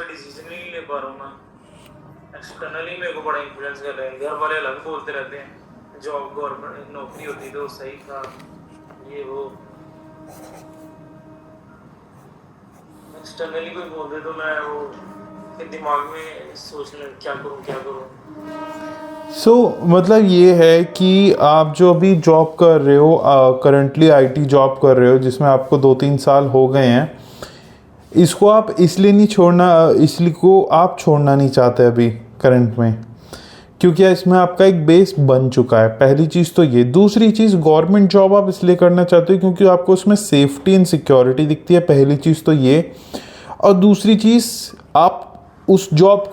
Decision नहीं ले पा रहा हूँ मैं। एक्सटर्नली मेरे को बड़ा इन्फ्लुएंस कर रहे हैं, घर वाले अलग बोलते रहते हैं, जॉब गवर्नमेंट नौकरी होती तो सही था, ये वो। एक्सटर्नली कोई बोल दे तो मैं वो फिर दिमाग में सोचने क्या करूँ क्या करूँ। मतलब ये है कि आप जो अभी जॉब कर रहे हो, करंटली आईटी जॉब कर रहे हो जिसमें आपको 2-3 साल हो गए हैं, इसको आप इसलिए नहीं छोड़ना, इसलिए को आप छोड़ना नहीं चाहते अभी करंट में, क्योंकि इसमें आपका एक बेस बन चुका है। पहली चीज़ तो ये। दूसरी चीज़, गवर्नमेंट जॉब आप इसलिए करना चाहते हो क्योंकि आपको उसमें सेफ्टी एंड सिक्योरिटी दिखती है। पहली चीज़ तो ये। और दूसरी चीज़, आप उस जॉब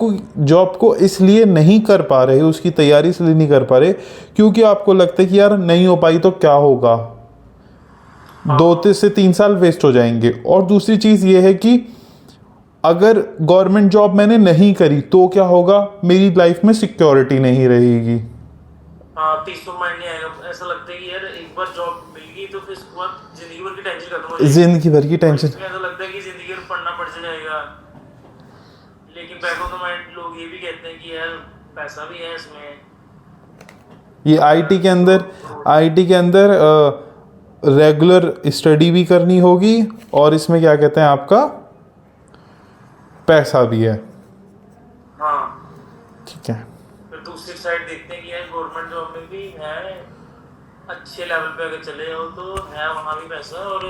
को इसलिए नहीं कर पा रहे, उसकी तैयारी इसलिए नहीं कर पा रहे क्योंकि आपको लगता है कि यार नहीं हो पाई तो क्या होगा, 2 से 3 साल वेस्ट हो जाएंगे। और दूसरी चीज़ ये है कि अगर गवर्नमेंट जॉब मैंने नहीं करी तो क्या होगा, मेरी लाइफ में सिक्योरिटी नहीं रहेगी। हाँ, पीस ऑफ माइंड नहीं आएगा। ऐसा लगता है कि यार एक बार जॉब मिल गई तो फिर उसके बाद जिंदगी भर की टेंशन खत्म हो जाएगी। जिंदगी भर की टेंशन। ऐसा लगता है कि जिंदगी भर पढ़ना पड़ जाएगा, लेकिन बैक ऑफ द माइंड लोग ये भी कहते हैं कि यार पैसा भी है इसमें। ये आईटी के अंदर रेगुलर स्टडी भी करनी होगी और इसमें क्या कहते हैं आपका पैसा भी है। हाँ, ठीक है। फिर दूसरी साइड देखते हैं कि यार गवर्नमेंट जॉब में भी है, अच्छे लेवल पे अगर चले जाओ तो है वहाँ भी पैसा और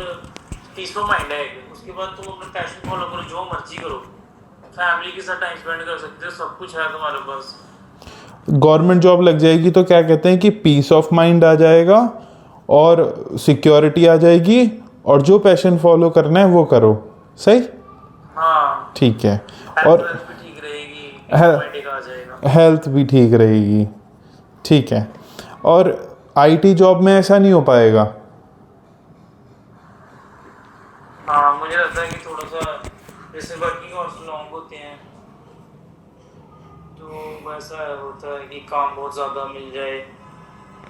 पीस ऑफ माइंड है। उसके बाद तुम अपना पैशन फॉलो करो, जो मर्जी करो, फैमिली के साथ टाइम स्पेंड कर सकते हो, सब कुछ है तुम्हारे पास। गवर्नमेंट जॉब लग जाएगी तो क्या कहते हैं कि पीस ऑफ माइंड आ जाएगा और सिक्योरिटी आ जाएगी, और जो पैशन फॉलो करना है वो करो। सही। हाँ, ठीक है। और और भी ठीक रहेगी, ऑटोमेटिक आ जाएगा, हेल्थ भी ठीक रहेगी। ठीक है। और आईटी जॉब में ऐसा नहीं हो पाएगा। हाँ, मुझे लगता है कि थोड़ा सा जैसे वर्किंग आवर्स लॉन्ग होते हैं तो वैसा होता है कि काम बहुत ज़्यादा मिल जाए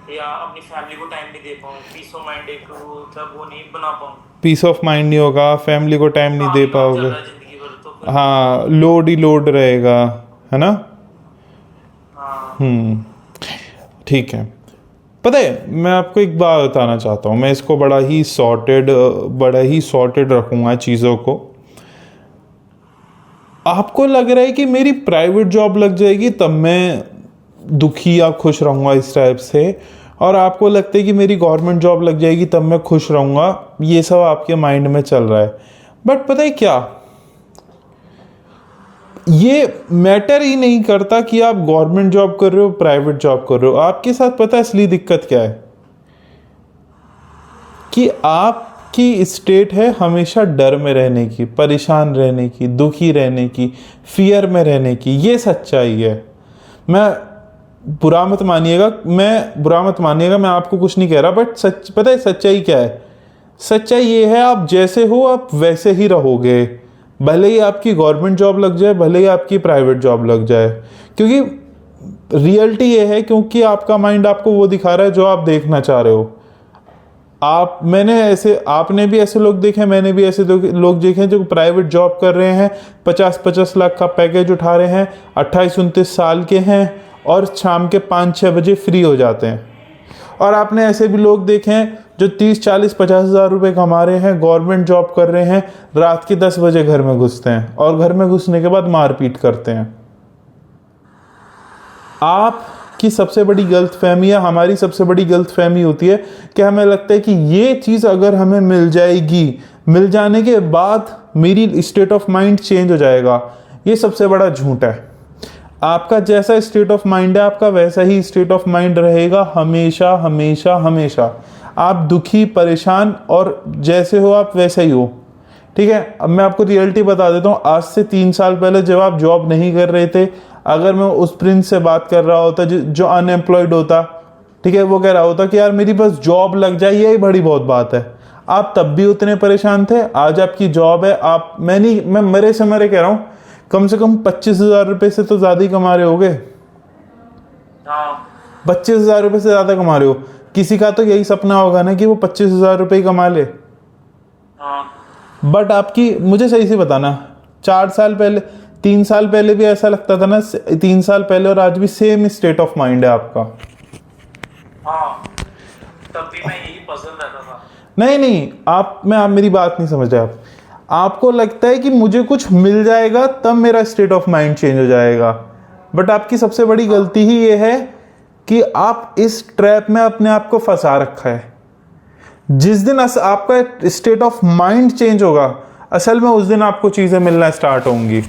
या अपनी फैमिली को टाइम नहीं दे पाऊँ, पीस ऑफ माइंड एक वो होता है वो नहीं बना पाऊँ। पीस ऑफ माइंड नहीं होगा, फैमिली को टाइम नहीं दे पाओगे। जिंदगी भर तो फिर हाँ, लोड ही लोड रहेगा, है ना। हाँ, ठीक है। पता है, मैं आपको एक बात बताना चाहता हूँ, मैं इसको बड़ा ही सॉर्टेड रखूँगा चीज़ों को। आपको लग रहा है कि मेरी प्राइवेट जॉब लग जाएगी तब मैं दुखी या खुश रहूँगा इस टाइप से, और आपको लगता है कि मेरी गवर्नमेंट जॉब लग जाएगी तब मैं खुश रहूँगा, ये सब आपके माइंड में चल रहा है। बट पता है क्या, ये मैटर ही नहीं करता कि आप गवर्नमेंट जॉब कर रहे हो प्राइवेट जॉब कर रहे हो। आपके साथ पता है असली दिक्कत क्या है, कि आपकी स्टेट है हमेशा डर में रहने की, परेशान रहने की, दुखी रहने की, फियर में रहने की। ये सच्चाई है। मैं बुरा मत मानिएगा, मैं आपको कुछ नहीं कह रहा, बट पता है सच्चाई क्या है। सच्चाई ये है, आप जैसे हो आप वैसे ही रहोगे, भले ही आपकी गवर्नमेंट जॉब लग जाए, भले ही आपकी प्राइवेट जॉब लग जाए। क्योंकि रियलिटी ये है, क्योंकि आपका माइंड आपको वो दिखा रहा है जो आप देखना चाह रहे हो। आपने भी ऐसे लोग देखे, मैंने भी ऐसे लोग देखे हैं जो प्राइवेट जॉब कर रहे हैं, 50-50 लाख का पैकेज उठा रहे हैं, 28-29 साल के हैं और शाम के 5-6 बजे फ्री हो जाते हैं। और आपने ऐसे भी लोग देखे हैं जो 30-40-50 हज़ार रुपये कमा रहे हैं, गवर्नमेंट जॉब कर रहे हैं, रात के 10 बजे घर में घुसते हैं और घर में घुसने के बाद मारपीट करते हैं। आपकी सबसे बड़ी गलतफहमी या हमारी सबसे बड़ी गलतफहमी होती है कि हमें लगता है कि ये चीज़ अगर हमें मिल जाएगी, मिल जाने के बाद मेरी स्टेट ऑफ माइंड चेंज हो जाएगा। ये सबसे बड़ा झूठ है। आपका जैसा स्टेट ऑफ माइंड है, आपका वैसा ही स्टेट ऑफ माइंड रहेगा हमेशा हमेशा हमेशा। आप दुखी, परेशान और जैसे हो आप वैसे ही हो। ठीक है। अब मैं आपको रियलिटी बता देता हूँ। आज से 3 साल पहले जब आप जॉब नहीं कर रहे थे, अगर मैं उस प्रिंस से बात कर रहा होता जो अनएम्प्लॉयड होता, ठीक है, वो कह रहा होता कि यार मेरी बस जॉब लग जाए, यही बड़ी बहुत बात है, आप तब भी उतने परेशान थे। आज आपकी जॉब है, मैं मरे से मरे कह रहा हूँ, कम से कम 25,000 रुपये से तो ज़्यादा ही कमा रहे होगे। 25,000 रुपये से ज़्यादा कमा रहे हो। किसी का तो यही सपना होगा ना कि वो 25,000 रुपये ही कमा ले। बट आपकी, मुझे सही से बताना, 4 साल पहले, 3 साल पहले भी ऐसा लगता था ना, 3 साल पहले और आज भी सेम स्टेट ऑफ माइंड है आपका? हाँ, तब भी मैं यही पसंद रहता था। नहीं, आप मेरी बात नहीं समझ रहे। आपको लगता है कि मुझे कुछ मिल जाएगा तब मेरा स्टेट ऑफ माइंड चेंज हो जाएगा, बट आपकी सबसे बड़ी गलती ही ये है कि आप इस ट्रैप में अपने आप को फंसा रखा है। जिस दिन आपका स्टेट ऑफ माइंड चेंज होगा, असल में उस दिन आपको चीजें मिलना स्टार्ट होंगी।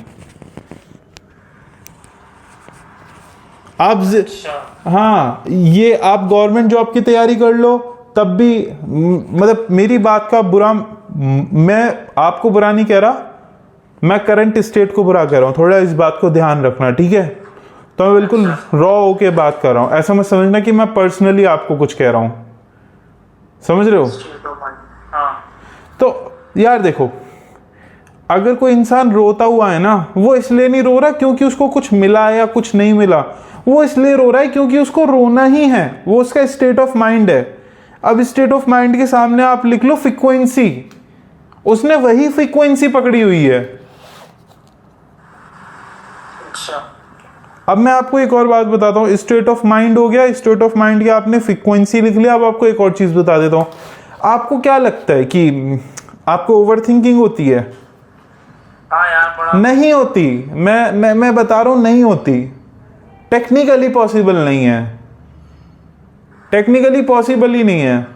हाँ, ये आप गवर्नमेंट जॉब की तैयारी कर लो, तब भी मतलब मेरी बात का बुरा, मैं आपको बुरा नहीं कह रहा, मैं करंट स्टेट को बुरा कह रहा हूँ। थोड़ा इस बात को ध्यान रखना, ठीक है? तो मैं बिल्कुल रॉ होके बात कर रहा हूँ, ऐसा मत समझना कि मैं पर्सनली आपको कुछ कह रहा हूँ, समझ रहे हो? तो यार देखो, अगर कोई इंसान रोता हुआ है ना, वो इसलिए नहीं रो रहा क्योंकि उसको कुछ मिला या कुछ नहीं मिला, वो इसलिए रो रहा है क्योंकि उसको रोना ही है, वो उसका स्टेट ऑफ माइंड है। अब स्टेट ऑफ माइंड के सामने आप लिख लो फ्रीक्वेंसी, उसने वही फ्रीक्वेंसी पकड़ी हुई है। अब मैं आपको एक और बात बताता हूँ, स्टेट ऑफ माइंड हो गया, स्टेट ऑफ माइंड की आपने फ्रीक्वेंसी लिख लिया। अब आपको एक और चीज बता देता हूँ। आपको क्या लगता है कि आपको ओवर थिंकिंग होती है? हाँ यार, बड़ा नहीं होती। मैं बता रहा हूं, नहीं होती। टेक्निकली पॉसिबल नहीं है, टेक्निकली पॉसिबल ही नहीं है।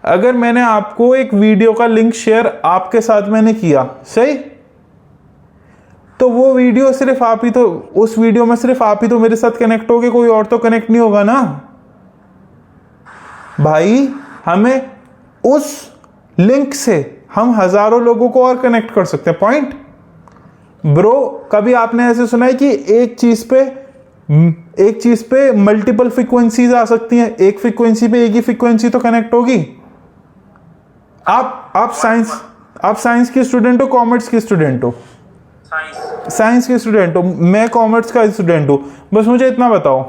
अगर मैंने आपको एक वीडियो का लिंक शेयर आपके साथ मैंने किया, सही, तो वो वीडियो सिर्फ आप ही तो, उस वीडियो में सिर्फ आप ही तो मेरे साथ कनेक्ट होगे, कोई और तो कनेक्ट नहीं होगा ना भाई। हमें उस लिंक से हम हजारों लोगों को और कनेक्ट कर सकते हैं। पॉइंट ब्रो, कभी आपने ऐसे सुना है कि एक चीज पे मल्टीपल फ्रीक्वेंसीज आ सकती हैं? एक फ्रीक्वेंसी पे एक ही फ्रीक्वेंसी तो कनेक्ट होगी। आप साइंस के स्टूडेंट हो, कॉमर्स के स्टूडेंट हो? साइंस के स्टूडेंट हो, मैं कॉमर्स का स्टूडेंट हूं। बस मुझे इतना बताओ,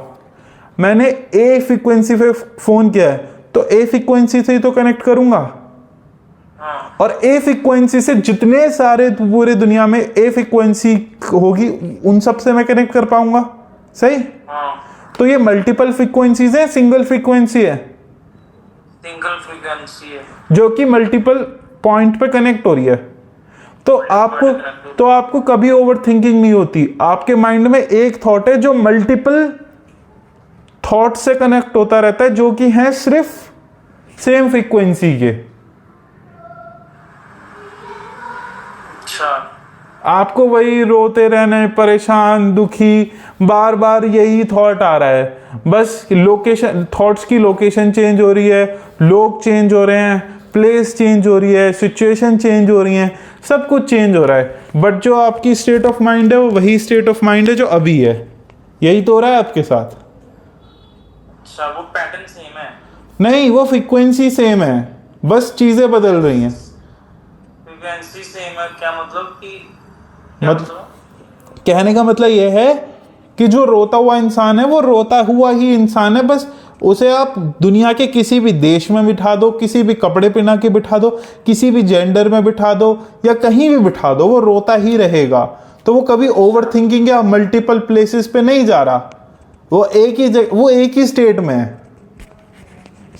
मैंने ए फ्रीक्वेंसी पे फोन किया है तो ए फ्रीक्वेंसी से ही तो कनेक्ट करूंगा, और ए फ्रीक्वेंसी से जितने सारे पूरे दुनिया में ए फ्रीक्वेंसी होगी उन सब से मैं कनेक्ट कर पाऊंगा, सही? तो ये मल्टीपल फ्रीक्वेंसीज है, सिंगल फ्रीक्वेंसी है? सिंगल फ्रीक्वेंसी है जो कि मल्टीपल पॉइंट पे कनेक्ट हो रही है। तो आपको कभी ओवर थिंकिंग नहीं होती। आपके माइंड में एक थॉट है जो मल्टीपल थॉट से कनेक्ट होता रहता है, जो कि है सिर्फ सेम फ्रीक्वेंसी के। आपको वही रोते रहने, परेशान, दुखी, बार बार यही थॉट आ रहा है। बस लोकेशन, थॉट्स की लोकेशन चेंज हो रही है, लोग चेंज हो रहे हैं, प्लेस चेंज हो रही है, सिचुएशन चेंज हो रही है, सब कुछ चेंज हो रहा है। बट जो आपकी स्टेट ऑफ माइंड है वो वही स्टेट ऑफ माइंड है जो अभी है। यही तो हो रहा है आपके साथ। अच्छा, वो पैटर्न सेम है? नहीं, वो फ्रीक्वेंसी सेम है, बस चीजें बदल रही हैं। फ्रीक्वेंसी सेम है क्या मतलब कि कहने का मतलब यह है कि जो रोता हुआ इंसान है वो रोता हुआ ही इंसान है। बस उसे आप दुनिया के किसी भी देश में बिठा दो, किसी भी कपड़े पहना के बिठा दो, किसी भी जेंडर में बिठा दो या कहीं भी बिठा दो, वो रोता ही रहेगा। तो वो कभी ओवर थिंकिंग या मल्टीपल प्लेसेस पे नहीं जा रहा, वो एक ही स्टेट में है।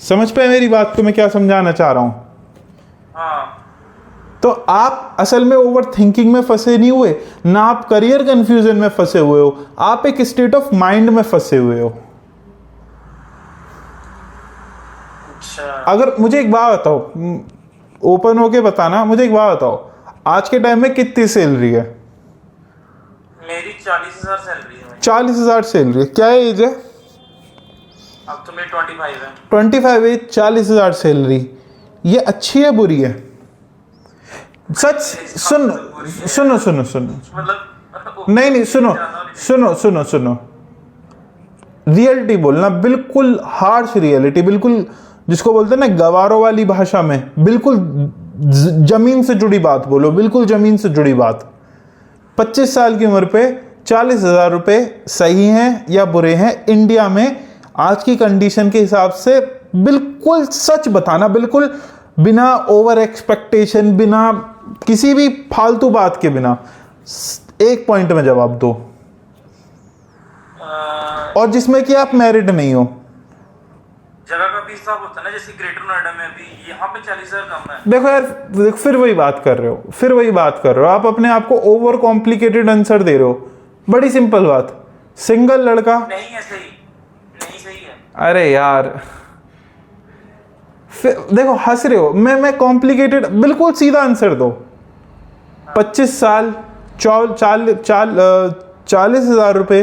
समझ पाए मेरी बात को मैं क्या समझाना चाह रहा हूं? हाँ। तो आप असल में ओवर थिंकिंग में फंसे नहीं हुए ना, आप करियर कंफ्यूजन में फंसे हुए हो, आप एक स्टेट ऑफ माइंड में फंसे हुए हो। अच्छा। अगर मुझे एक बात बताओ, ओपन होके बताना, मुझे एक बात बताओ, आज के टाइम में कितनी सैलरी है? मेरी 40,000 सैलरी है। 40,000 सैलरी है। क्या एज है? अब तो मेरी 25 है। 25 एज, 40,000 सैलरी, ये अच्छी है बुरी है? सच सुनो मतलब नहीं सुनो रियलिटी बोलना, बिल्कुल हार्श रियलिटी, बिल्कुल जिसको बोलते हैं ना गवारों वाली भाषा में, बिल्कुल जमीन से जुड़ी बात बोलो, बिल्कुल जमीन से जुड़ी बात। 25 साल की उम्र पे 40,000 रुपए सही हैं या बुरे हैं इंडिया में आज की कंडीशन के हिसाब से? बिल्कुल सच बताना, बिल्कुल बिना ओवर एक्सपेक्टेशन, बिना किसी भी फालतू बात के बिना। एक पॉइंट में जवाब दो, और जिसमें कि आप मैरिड नहीं हो। जगह का भी हिसाब होता है ना, जैसे ग्रेटर नोएडा में अभी यहाँ पे 40,000 कम है। देखो यार, देखो फिर वही बात कर रहे हो, आप अपने आप को ओवर कॉम्प्लिकेटेड आंसर दे रहे हो। बड़ी सिंपल बात, सिंगल लड़का नहीं है सही, नहीं सही है। अरे यार देखो हंस रहे हो, मैं कॉम्प्लिकेटेड, बिल्कुल सीधा आंसर दो। 25 साल 40,000 रुपए,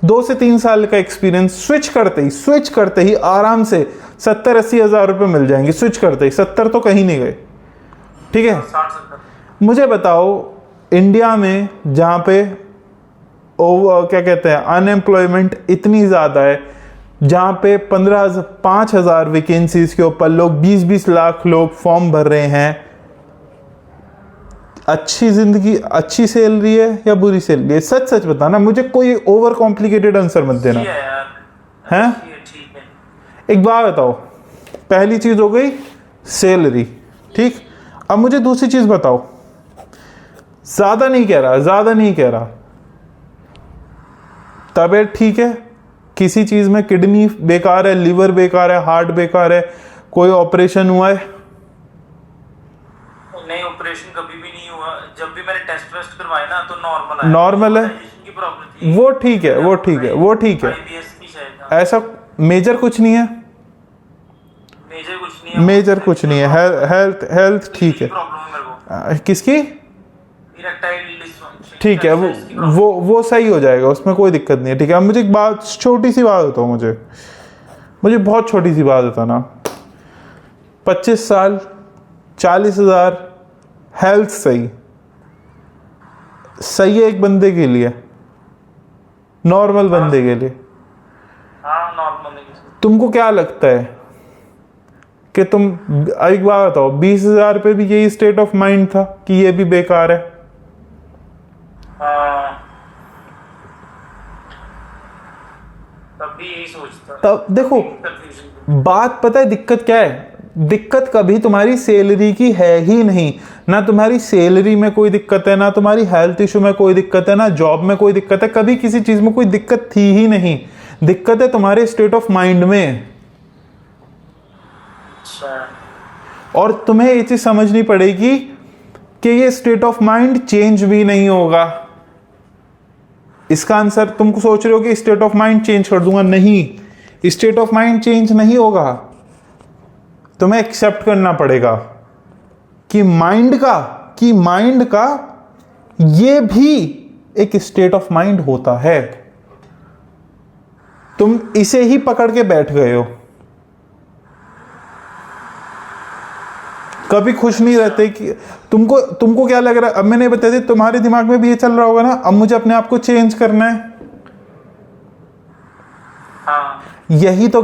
2 से 3 साल का एक्सपीरियंस, स्विच करते ही आराम से 70-80 हजार रुपए मिल जाएंगे। स्विच करते ही 70 तो कहीं नहीं गए, ठीक है। 60-70। मुझे बताओ, इंडिया में जहाँ पे क्या कहते हैं, अनएम्प्लॉयमेंट इतनी ज़्यादा है, जहाँ पे 5,000 वैकेंसीज के ऊपर लोग 20-20 लाख लोग फॉर्म भर रहे हैं, अच्छी जिंदगी, अच्छी सैलरी है या बुरी सैलरी है? सच सच बताना मुझे, कोई ओवर कॉम्प्लिकेटेड आंसर मत देना, हैं? ठीक है। एक बात बताओ, पहली चीज हो गई सैलरी, ठीक। अब मुझे दूसरी चीज बताओ, ज्यादा नहीं कह रहा, तबीयत ठीक है, किसी चीज में किडनी बेकार है, लिवर बेकार है, हार्ट बेकार है, कोई ऑपरेशन हुआ है? नहीं, ऑपरेशन कभी भी नहीं हुआ। जब भी मैंने टेस्ट करवाए ना तो नॉर्मल है, की प्रॉब्लम थी। वो ठीक है। IBS की शायद। ऐसा मेजर कुछ नहीं है, मेजर कुछ नहीं है, हेल्थ ठीक है। प्रॉब्लम है मेरे को, किसकी? Erectile dysfunction. ठीक है, वो सही हो जाएगा, उसमें कोई दिक्कत नहीं है, ठीक है। अब मुझे एक बात, छोटी सी बात बताओ, मुझे बहुत छोटी सी बात बताना। 25 साल 40,000, हेल्थ सही है एक बंदे के लिए, नॉर्मल बंदे के लिए। हाँ, नॉर्मल है। तुमको क्या लगता है कि तुम, एक बात बताओ, 20,000 पे भी यही स्टेट ऑफ माइंड था कि ये भी बेकार है? तब भी यही सोचता। तब देखो, बात पता है दिक्कत क्या है? दिक्कत कभी तुम्हारी सैलरी की है ही नहीं, ना तुम्हारी सैलरी में कोई दिक्कत है, ना तुम्हारी हेल्थ इशू में कोई दिक्कत है, ना जॉब में कोई दिक्कत है, कभी किसी चीज में कोई दिक्कत थी ही नहीं। दिक्कत है तुम्हारे स्टेट ऑफ माइंड में। और तुम्हें ये चीज समझनी पड़ेगी कि ये स्टेट ऑफ माइंड चेंज भी नहीं होगा। इसका आंसर, तुम सोच रहे हो कि स्टेट ऑफ माइंड चेंज कर दूंगा, नहीं, स्टेट ऑफ माइंड चेंज नहीं होगा। तुम्हें एक्सेप्ट करना पड़ेगा कि माइंड का ये भी एक स्टेट ऑफ माइंड होता है। तुम इसे ही पकड़ के बैठ गए हो, कभी खुश नहीं रहते कि तुमको क्या लग रहा है? अब मैंने बता दिया, तुम्हारे दिमाग में भी ये चल रहा होगा ना, अब मुझे अपने आप को चेंज करना है। हाँ। यही तो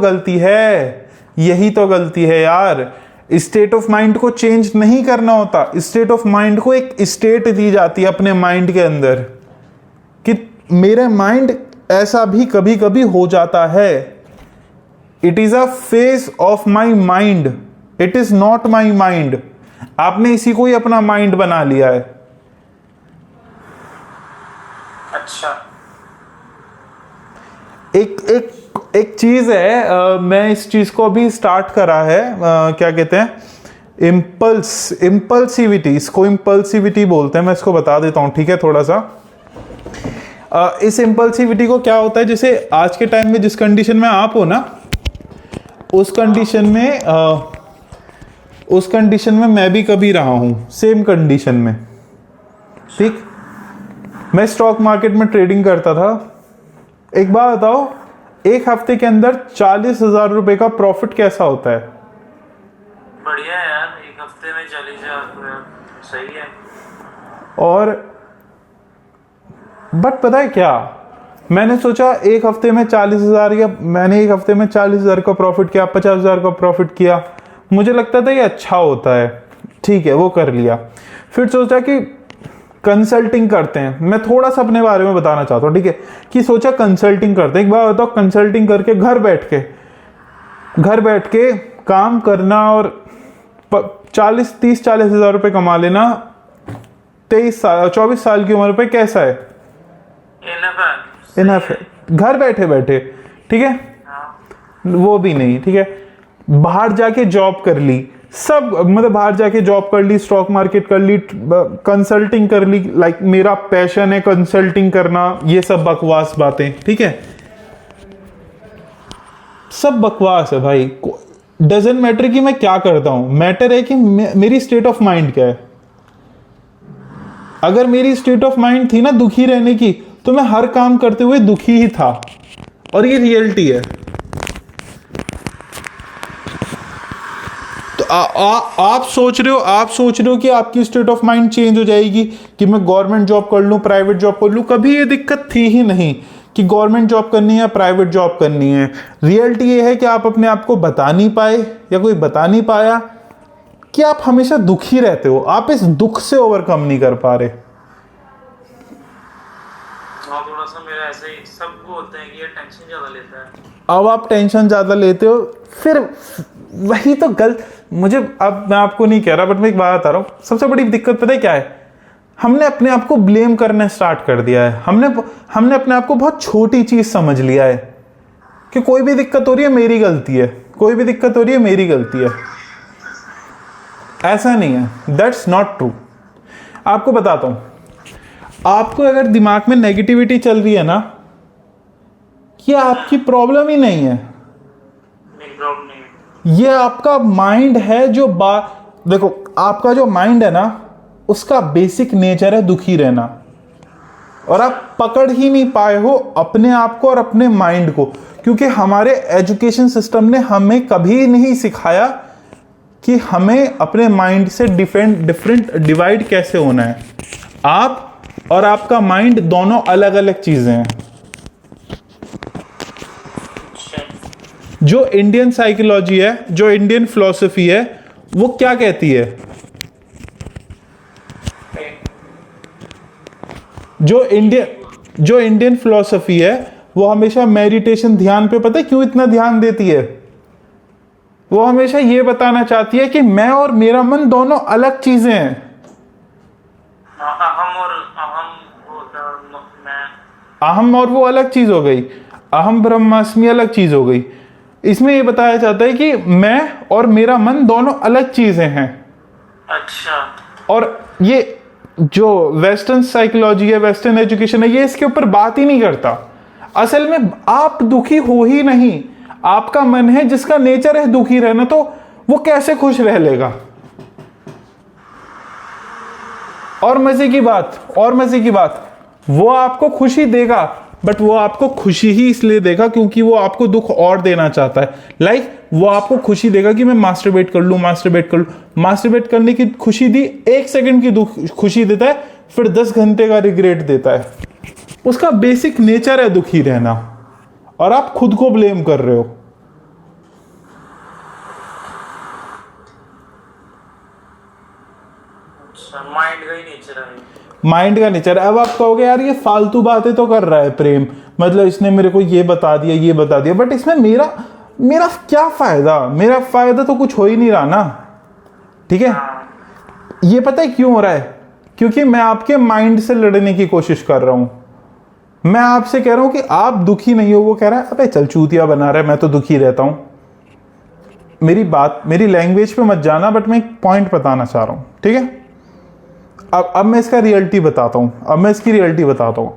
गलती है यार। स्टेट ऑफ माइंड को चेंज नहीं करना होता, स्टेट ऑफ माइंड को एक स्टेट दी जाती है अपने माइंड के अंदर कि मेरे माइंड ऐसा भी कभी कभी हो जाता है। It is a phase of my mind, it is not my mind. आपने इसी को ही अपना माइंड बना लिया है। अच्छा, एक चीज है, मैं इस चीज को अभी स्टार्ट करा है, क्या कहते हैं, इम्पल्सिविटी, इसको इम्पल्सिविटी बोलते हैं। मैं इसको बता देता हूं, ठीक है, थोड़ा सा। इस इम्पल्सिविटी को क्या होता है, जैसे आज के टाइम में जिस कंडीशन में आप हो ना, उस कंडीशन में मैं भी कभी रहा हूं, सेम कंडीशन में, ठीक। मैं स्टॉक मार्केट में ट्रेडिंग करता था। एक बात बताओ, एक हफ्ते के अंदर 40,000 रुपए का प्रॉफिट कैसा होता है? बढ़िया है यार, एक हफ्ते में 40,000 सही है। और बट पता है क्या, मैंने सोचा एक हफ्ते में 40,000, या मैंने एक हफ्ते में 40,000 का प्रॉफिट किया, 50,000 का प्रॉफिट किया, मुझे लगता था ये अच्छा होता है, ठीक है, वो कर लिया। फिर सोचा कि कंसल्टिंग करते हैं। मैं थोड़ा सा अपने बारे में बताना चाहता हूँ, ठीक है, कि सोचा कंसल्टिंग करते हैं। एक बार बताओ, कंसल्टिंग करके घर बैठ के काम करना और 30-40 हजार रुपए कमा लेना 24 साल की उम्र पे कैसा है? है। इनफ है घर बैठे बैठे, ठीक है। हाँ। वो भी नहीं, ठीक है। बाहर जाके जॉब कर ली, सब मतलब बाहर जाके जॉब कर ली, स्टॉक मार्केट कर ली, कंसल्टिंग कर ली, लाइक मेरा पैशन है कंसल्टिंग करना, ये सब बकवास बातें, ठीक है। सब बकवास है भाई। डजेंट मैटर कि मैं क्या करता हूं, मैटर है कि मेरी स्टेट ऑफ माइंड क्या है। अगर मेरी स्टेट ऑफ माइंड थी ना दुखी रहने की, तो मैं हर काम करते हुए दुखी ही था, और ये रियलिटी है। तो आप सोच रहे हो कि आपकी स्टेट ऑफ माइंड चेंज हो जाएगी कि मैं गवर्नमेंट जॉब कर लूं, प्राइवेट जॉब कर लूं। कभी ये दिक्कत थी ही नहीं कि गवर्नमेंट जॉब करनी है या प्राइवेट जॉब करनी है। रियलिटी ये है कि आप अपने आप को बता नहीं पाए या कोई बता नहीं पाया कि आप हमेशा दुखी रहते हो, आप इस दुख से ओवरकम नहीं कर पा रहे। हाँ, थोड़ा सा मेरा ऐसे ही सबको होता है कि ये टेंशन ज्यादा लेता है। अब आप टेंशन ज्यादा लेते हो, फिर वही तो गलत। मुझे, अब मैं आपको नहीं कह रहा, बट मैं एक बात बता रहा हूं, सबसे बड़ी दिक्कत पता है क्या है? हमने अपने आप को ब्लेम करना स्टार्ट कर दिया है। हमने अपने आप को बहुत छोटी चीज समझ लिया है कि कोई भी दिक्कत हो रही है मेरी गलती है, कोई भी दिक्कत हो रही है मेरी गलती है। ऐसा नहीं है, दैट्स नॉट ट्रू। आपको बताता हूं, आपको अगर दिमाग में नेगेटिविटी चल रही है ना, ये आपकी प्रॉब्लम ही नहीं है, मेरी प्रॉब्लम नहीं है। ये आपका माइंड है जो देखो, आपका जो माइंड है ना, उसका बेसिक नेचर है दुखी रहना, और आप पकड़ ही नहीं पाए हो अपने आप को और अपने माइंड को, क्योंकि हमारे एजुकेशन सिस्टम ने हमें कभी नहीं सिखाया कि हमें अपने माइंड से डिफरेंट डिवाइड कैसे होना है। आप और आपका माइंड दोनों अलग अलग चीजें हैं। जो इंडियन साइकोलॉजी है, जो इंडियन फिलॉसफी है, वो क्या कहती है? जो इंडियन फिलॉसफी है, वो हमेशा मेडिटेशन, ध्यान पे पता है क्यों इतना ध्यान देती है? वो हमेशा ये बताना चाहती है कि मैं और मेरा मन दोनों अलग चीजें हैं। अहम और वो अलग चीज हो गई, अहम ब्रह्मास्मि अलग चीज हो गई। इसमें ये बताया जाता है कि मैं और मेरा मन दोनों अलग चीजें हैं। अच्छा। और ये जो वेस्टर्न साइकोलॉजी है, वेस्टर्न एजुकेशन है, ये इसके ऊपर बात ही नहीं करता। असल में आप दुखी हो ही नहीं, आपका मन है जिसका नेचर है दुखी रहना, तो वो कैसे खुश रह लेगा? और मजे की बात, वो आपको खुशी देगा, बट वो आपको खुशी ही इसलिए देगा क्योंकि वो आपको दुख और देना चाहता है। लाइक वो आपको खुशी देगा कि मैं मास्टरबेट कर लूं। मास्टरबेट करने की खुशी दी, 1 सेकंड की खुशी देता है, फिर 10 घंटे का रिग्रेट देता है। उसका बेसिक नेचर है दुखी रहना, और आप खुद को ब्लेम कर रहे हो। माइंड का ही नेचर है। माइंड का नेचर। अब आप कहोगे यार ये फालतू बातें तो कर रहा है प्रेम, मतलब इसने मेरे को ये बता दिया, बट इसमें मेरा क्या फायदा? मेरा फायदा तो कुछ हो ही नहीं रहा ना, ठीक है। ये पता है क्यों हो रहा है? क्योंकि मैं आपके माइंड से लड़ने की कोशिश कर रहा हूं। मैं आपसे कह रहा हूं कि आप दुखी नहीं हो, वो कह रहा है अबे चल चूतिया बना रहा है, मैं तो दुखी रहता हूं। मेरी लैंग्वेज पे मत जाना, बट मैं एक पॉइंट बताना चाह रहा हूं, ठीक है। अब मैं इसकी रियलिटी बताता हूं।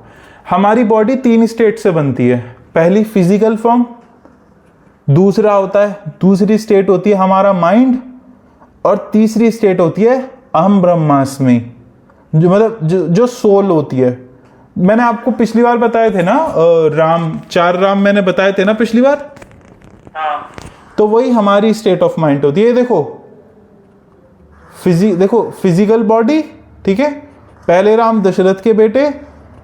हमारी बॉडी 3 स्टेट से बनती है। पहली फिजिकल फॉर्म, दूसरी स्टेट होती है हमारा माइंड, और तीसरी स्टेट होती है अहम ब्रह्मास्मि, जो सोल होती है। मैंने आपको पिछली बार बताए थे ना, 4 राम मैंने बताए थे ना पिछली बार। हाँ। तो वही हमारी स्टेट ऑफ माइंड होती है। देखो फिजिकल बॉडी, ठीक है। पहले राम दशरथ के बेटे,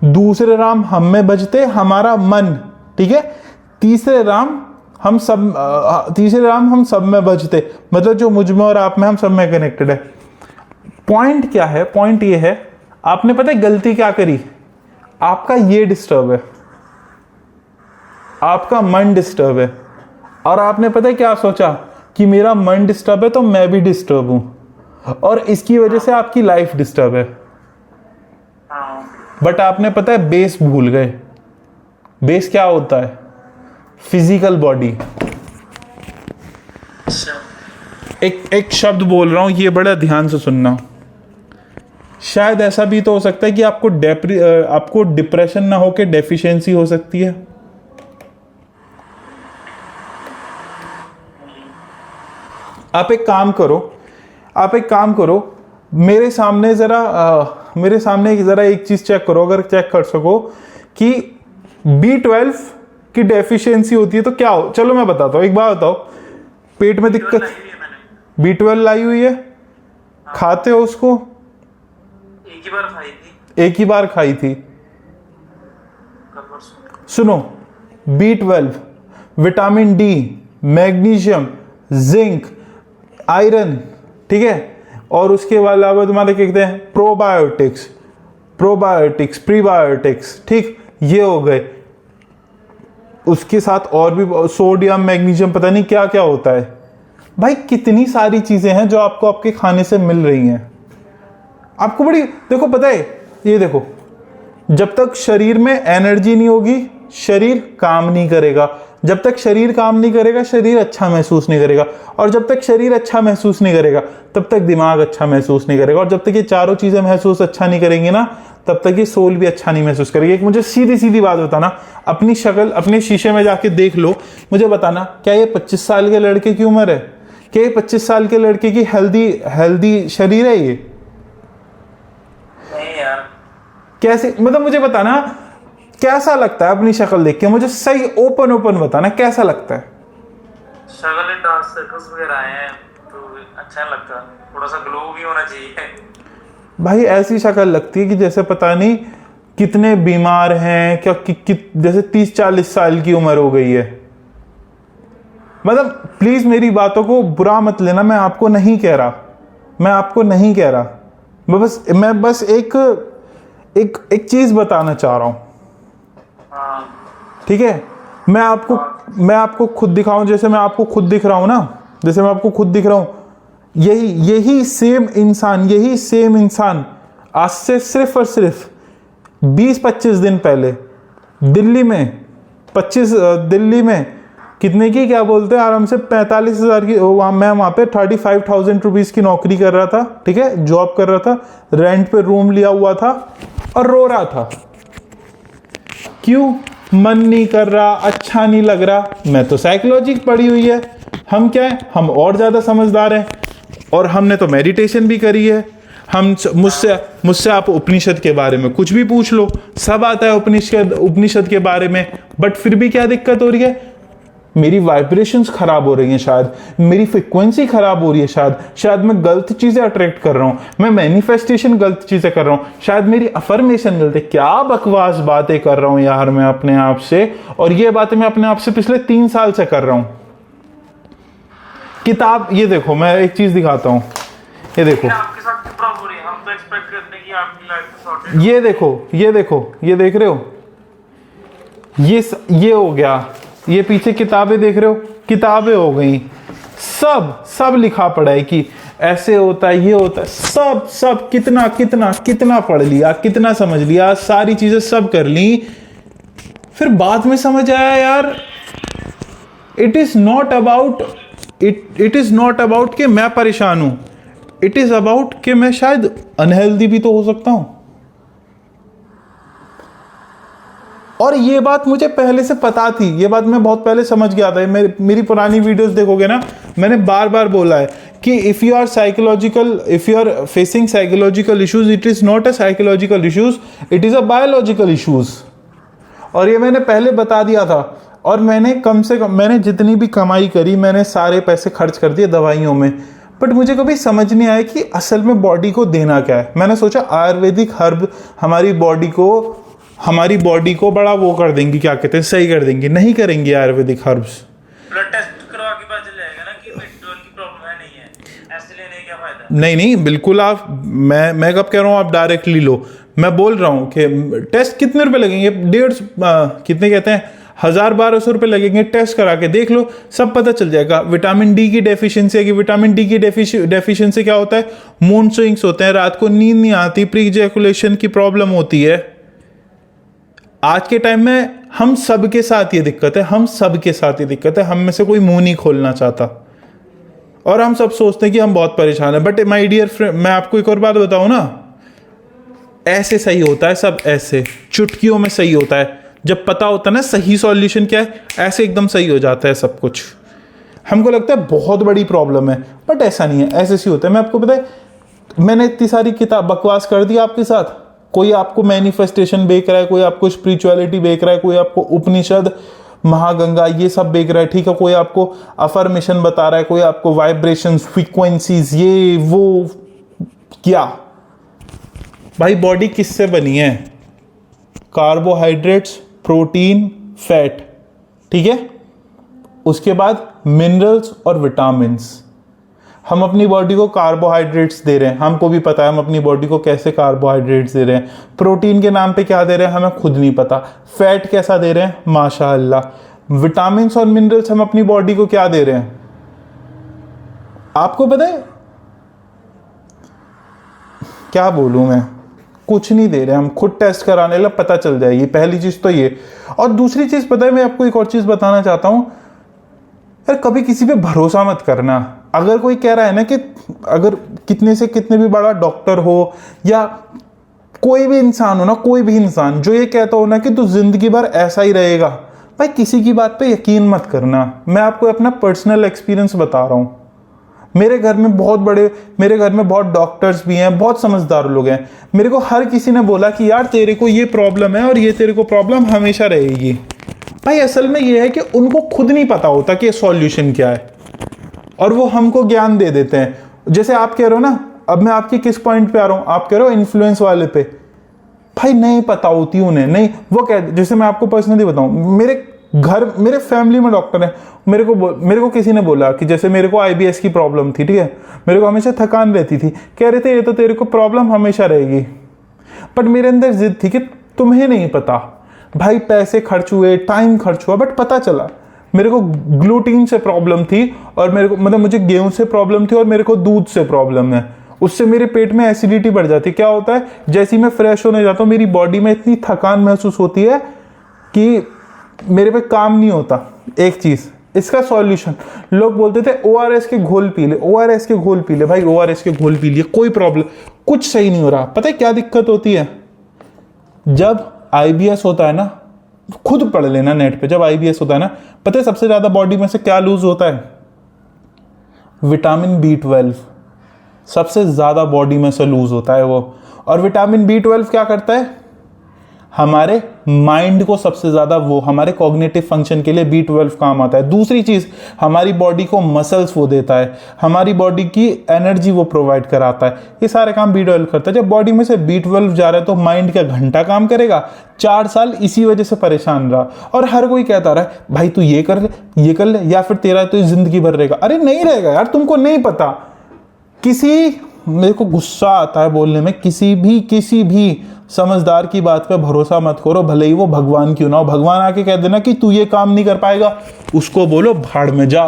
दूसरे राम हम में बजते हमारा मन, ठीक है। तीसरे राम हम सब में बजते, मतलब जो मुझ में और आप में, हम सब में कनेक्टेड है। पॉइंट क्या है? पॉइंट ये है, आपने पता है गलती क्या करी? आपका ये डिस्टर्ब है, आपका मन डिस्टर्ब है, और आपने पता है क्या सोचा कि मेरा मन डिस्टर्ब है तो मैं भी डिस्टर्ब हूं, और इसकी वजह से आपकी लाइफ डिस्टर्ब है। बट आपने पता है बेस भूल गए। बेस क्या होता है? Physical body. अच्छा। एक शब्द बोल रहा हूं, ये बड़ा ध्यान से सुनना। शायद ऐसा भी तो हो सकता है कि आपको डिप्रेशन ना हो के डेफिशिएंसी हो सकती है। आप एक काम करो, मेरे सामने जरा एक चीज चेक करो, अगर चेक कर सको कि B12 की डेफिशिएंसी होती है तो क्या हो। चलो मैं बताता हूँ, एक बात बताओ, पेट में दिक्कत, B12 लाई हुई है, खाते हो उसको? एक ही बार खाई थी। सुनो, B12, vitamin D, magnesium, zinc, iron, ठीक है, और उसके अलावा तुम्हारे क्या कहते हैं, प्रोबायोटिक्स, प्रीबायोटिक्स, ठीक, ये हो गए। उसके साथ और भी सोडियम, मैग्नीशियम, पता नहीं क्या क्या होता है। भाई कितनी सारी चीजें हैं जो आपको आपके खाने से मिल रही हैं। आपको बड़ी, देखो पता है, ये देखो, जब तक शरीर में एनर्जी नहीं होगी शरीर काम नहीं करेगा। जब तक शरीर काम नहीं करेगा शरीर अच्छा महसूस नहीं करेगा, और जब तक शरीर अच्छा महसूस नहीं करेगा तब तक दिमाग अच्छा महसूस नहीं करेगा, और जब तक ये चारों चीजें महसूस अच्छा नहीं करेंगी ना तब तक ये सोल भी अच्छा नहीं महसूस करेगी। एक मुझे सीधी सीधी बात बताना, अपनी शक्ल अपने शीशे में जाके देख लो, मुझे बताना क्या ये 25 साल के लड़के की उम्र है? क्या ये 25 साल के लड़के की हेल्दी शरीर है? ये नहीं यार। कैसे, मतलब मुझे बताना कैसा लगता है अपनी शक्ल देख के, मुझे सही ओपन बताना कैसा लगता है? शक्ल में डार्क सर्कल्स वगैरह आए हैं तो अच्छा नहीं लगता, थोड़ा सा ग्लो भी होना चाहिए। भाई ऐसी शक्ल लगती है कि जैसे पता नहीं कितने बीमार हैं, जैसे 30-40 साल की उम्र हो गई है। मतलब प्लीज मेरी बातों को बुरा मत लेना, मैं आपको नहीं कह रहा, मैं बस एक चीज बताना चाह रहा हूं, ठीक है? मैं आपको खुद दिखाऊं, जैसे मैं आपको खुद दिख रहा हूं ना, यही सेम इंसान आज से सिर्फ और सिर्फ 20-25 दिन पहले दिल्ली में कितने की, क्या बोलते हैं, आराम से 45,000 की, मैं वहां पे 35,000 रुपीज की नौकरी कर रहा था, ठीक है, जॉब कर रहा था, रेंट पे रूम लिया हुआ था और रो रहा था। क्यों? मन नहीं कर रहा, अच्छा नहीं लग रहा। मैं तो साइकोलॉजी पढ़ी हुई है, हम क्या है, हम और ज्यादा समझदार हैं, और हमने तो मेडिटेशन भी करी है। मुझसे आप उपनिषद के बारे में कुछ भी पूछ लो, सब आता है उपनिषद के बारे में, बट फिर भी क्या दिक्कत हो रही है? मेरी वाइब्रेशंस खराब हो रही हैं, शायद मेरी फ्रीक्वेंसी खराब हो रही है, शायद मैं गलत चीजें अट्रैक्ट कर रहा हूं, मैं मैनिफेस्टेशन गलत चीजें कर रहा हूं, शायद मेरी अफर्मेशन गलत है। क्या बकवास बातें कर रहा हूं यार मैं अपने आप से, और ये बातें मैं अपने आप से पिछले 3 साल से कर रहा हूं। किताब, ये देखो, मैं एक चीज दिखाता हूं, ये देखो, आपके साथ क्या प्रॉब्लम हो रही है? हम तो एक्सपेक्ट करते हैं कि आपकी लाइफ सॉर्टेड। ये देखो, ये देख रहे हो, ये हो गया, ये पीछे किताबें देख रहे हो, किताबें हो गई, सब लिखा पड़ा है कि ऐसे होता है, ये होता है, सब कितना पढ़ लिया, कितना समझ लिया, सारी चीजें सब कर ली, फिर बाद में समझ आया यार इट इज नॉट अबाउट कि मैं परेशान हूं, इट इज अबाउट कि मैं शायद अनहेल्दी भी तो हो सकता हूं। और ये बात मुझे पहले से पता थी, ये बात मैं बहुत पहले समझ गया था। मेरी पुरानी वीडियोस देखोगे ना, मैंने बार बार बोला है कि if you are facing psychological issues, it is not a psychological issues, it is a biological issues. और ये मैंने पहले बता दिया था, और मैंने कम से कम मैंने जितनी भी कमाई करी मैंने सारे पैसे खर्च कर दिए दवाइयों में, बट मुझे कभी समझ नहीं आया कि असल में बॉडी को देना क्या है। मैंने सोचा आयुर्वेदिक हर्ब हमारी बॉडी को बड़ा वो कर देंगी, क्या कहते हैं, सही कर देंगी। नहीं करेंगी आयुर्वेदिक हर्ब्स। ब्लड टेस्ट करवा के पता चल जाएगा ना कि B12 की प्रॉब्लम है नहीं है, ऐसे लेने का क्या फायदा? नहीं बिल्कुल, मैं कब कह रहा हूँ आप डायरेक्टली लो, मैं बोल रहा हूँ कि टेस्ट कितने रुपए लगेंगे, कितने कहते हैं, 1,000-1,200 रुपए लगेंगे, टेस्ट करा के देख लो, सब पता चल जाएगा। विटामिन डी की डेफिशिएंसी है कि विटामिन डी की डेफिशिएंसी क्या होता है, मूड स्विंग्स होते हैं, रात को नींद नहीं आती, प्री इजैकुलेशन की प्रॉब्लम होती है। आज के टाइम में हम सब के साथ ये दिक्कत है, हम सब के साथ ये दिक्कत है, हम में से कोई मुंह नहीं खोलना चाहता और हम सब सोचते हैं कि हम बहुत परेशान हैं। बट माय डियर फ्रेंड, मैं आपको एक और बात बताऊं ना, ऐसे सही होता है सब, ऐसे चुटकियों में सही होता है। जब पता होता है ना सही सॉल्यूशन क्या है, ऐसे एकदम सही हो जाता है सब कुछ। हमको लगता है बहुत बड़ी प्रॉब्लम है, बट ऐसा नहीं है, ऐसे सी होता है। मैं आपको पता है, मैंने इतनी सारी किताब बकवास कर दी आपके साथ। कोई आपको मैनिफेस्टेशन बेच रहा है, कोई आपको स्पिरिचुअलिटी बेच रहा है, कोई आपको उपनिषद, महागंगा, ये सब बेच रहा है, ठीक है। कोई आपको अफर्मेशन बता रहा है, कोई आपको वाइब्रेशंस, फ्रीक्वेंसीज, ये वो क्या। भाई बॉडी किससे बनी है? कार्बोहाइड्रेट्स, प्रोटीन, फैट, ठीक है। उसके बाद मिनरल्स और विटामिन्स। हम अपनी बॉडी को कार्बोहाइड्रेट्स दे रहे हैं, हमको भी पता है हम अपनी बॉडी को कैसे कार्बोहाइड्रेट्स दे रहे हैं। प्रोटीन के नाम पे क्या दे रहे हैं हमें खुद नहीं पता। फैट कैसा दे रहे हैं, माशाअल्लाह। विटामिन्स और मिनरल्स हम अपनी बॉडी को क्या दे रहे हैं आपको पता है? क्या बोलूं मैं, कुछ नहीं दे रहे हम, खुद टेस्ट कराने लग पता चल जाएगी। पहली चीज तो ये। और दूसरी चीज पता है, मैं आपको एक और चीज बताना चाहता हूं यार, कभी किसी पे भरोसा मत करना। अगर कोई कह रहा है ना कि अगर कितने से कितने भी बड़ा डॉक्टर हो या कोई भी इंसान हो ना, कोई भी इंसान जो ये कहता हो ना कि तू जिंदगी भर ऐसा ही रहेगा, भाई किसी की बात पे यकीन मत करना। मैं आपको अपना पर्सनल एक्सपीरियंस बता रहा हूं। मेरे घर में बहुत डॉक्टर्स भी हैं, बहुत समझदार लोग हैं। मेरे को हर किसी ने बोला कि यार तेरे को ये प्रॉब्लम है और ये तेरे को प्रॉब्लम हमेशा रहेगी। भाई असल में ये है कि उनको खुद नहीं पता होता कि सॉल्यूशन क्या है और वो हमको ज्ञान दे देते हैं। जैसे आप कह रहे हो ना, अब मैं आपकी किस पॉइंट पे आ रहा हूं, आप कह रहे हो इन्फ्लुएंस वाले पे। भाई नहीं पता होती उन्हें, नहीं वो कह, जैसे मैं आपको पर्सनली बताऊं, मेरे फैमिली में डॉक्टर है। मेरे को किसी ने बोला कि जैसे मेरे को IBS की प्रॉब्लम थी, ठीक है, मेरे को हमेशा थकान रहती थी। कह रहे थे ये तो तेरे को प्रॉब्लम हमेशा रहेगी। बट मेरे अंदर जिद थी कि तुम्हें नहीं पता। भाई पैसे खर्च हुए, टाइम खर्च हुआ, बट पता चला मेरे को ग्लूटीन से प्रॉब्लम थी और मेरे को मतलब मुझे गेहूं से प्रॉब्लम थी और मेरे को दूध से प्रॉब्लम है। उससे मेरे पेट में एसिडिटी बढ़ जाती है। क्या होता है, जैसे ही मैं फ्रेश होने जाता हूँ मेरी बॉडी में इतनी थकान महसूस होती है कि मेरे पे काम नहीं होता। एक चीज, इसका सॉल्यूशन लोग बोलते थे ORS के घोल पी ले, ORS के घोल पी ले। भाई ORS के घोल पी लिए, कोई प्रॉब्लम, कुछ सही नहीं हो रहा। पता है क्या दिक्कत होती है? जब IBS होता है ना, खुद पढ़ लेना नेट पे, जब IBS होता है ना, पता है सबसे ज्यादा बॉडी में से क्या लूज होता है? विटामिन B12 सबसे ज्यादा बॉडी में से लूज होता है वो। और विटामिन B12 क्या करता है? हमारे माइंड को सबसे ज्यादा, वो हमारे कॉग्निटिव फंक्शन के लिए B12 काम आता है। दूसरी चीज, हमारी बॉडी को मसल्स वो देता है, हमारी बॉडी की एनर्जी वो प्रोवाइड कराता है। ये सारे काम B12 करता है। जब बॉडी में से B12 जा रहा है तो माइंड का घंटा काम करेगा। 4 साल इसी वजह से परेशान रहा और हर कोई कहता रहा है भाई तू ये कर ले या फिर तेरा तो जिंदगी भर रहेगा। अरे नहीं रहेगा यार, तुमको नहीं पता। मेरे को गुस्सा आता है बोलने में, किसी भी समझदार की बात पे भरोसा मत करो, भले ही वो भगवान क्यों ना हो। भगवान आके कह देना कि तू ये काम नहीं कर पाएगा, उसको बोलो भाड़ में जा,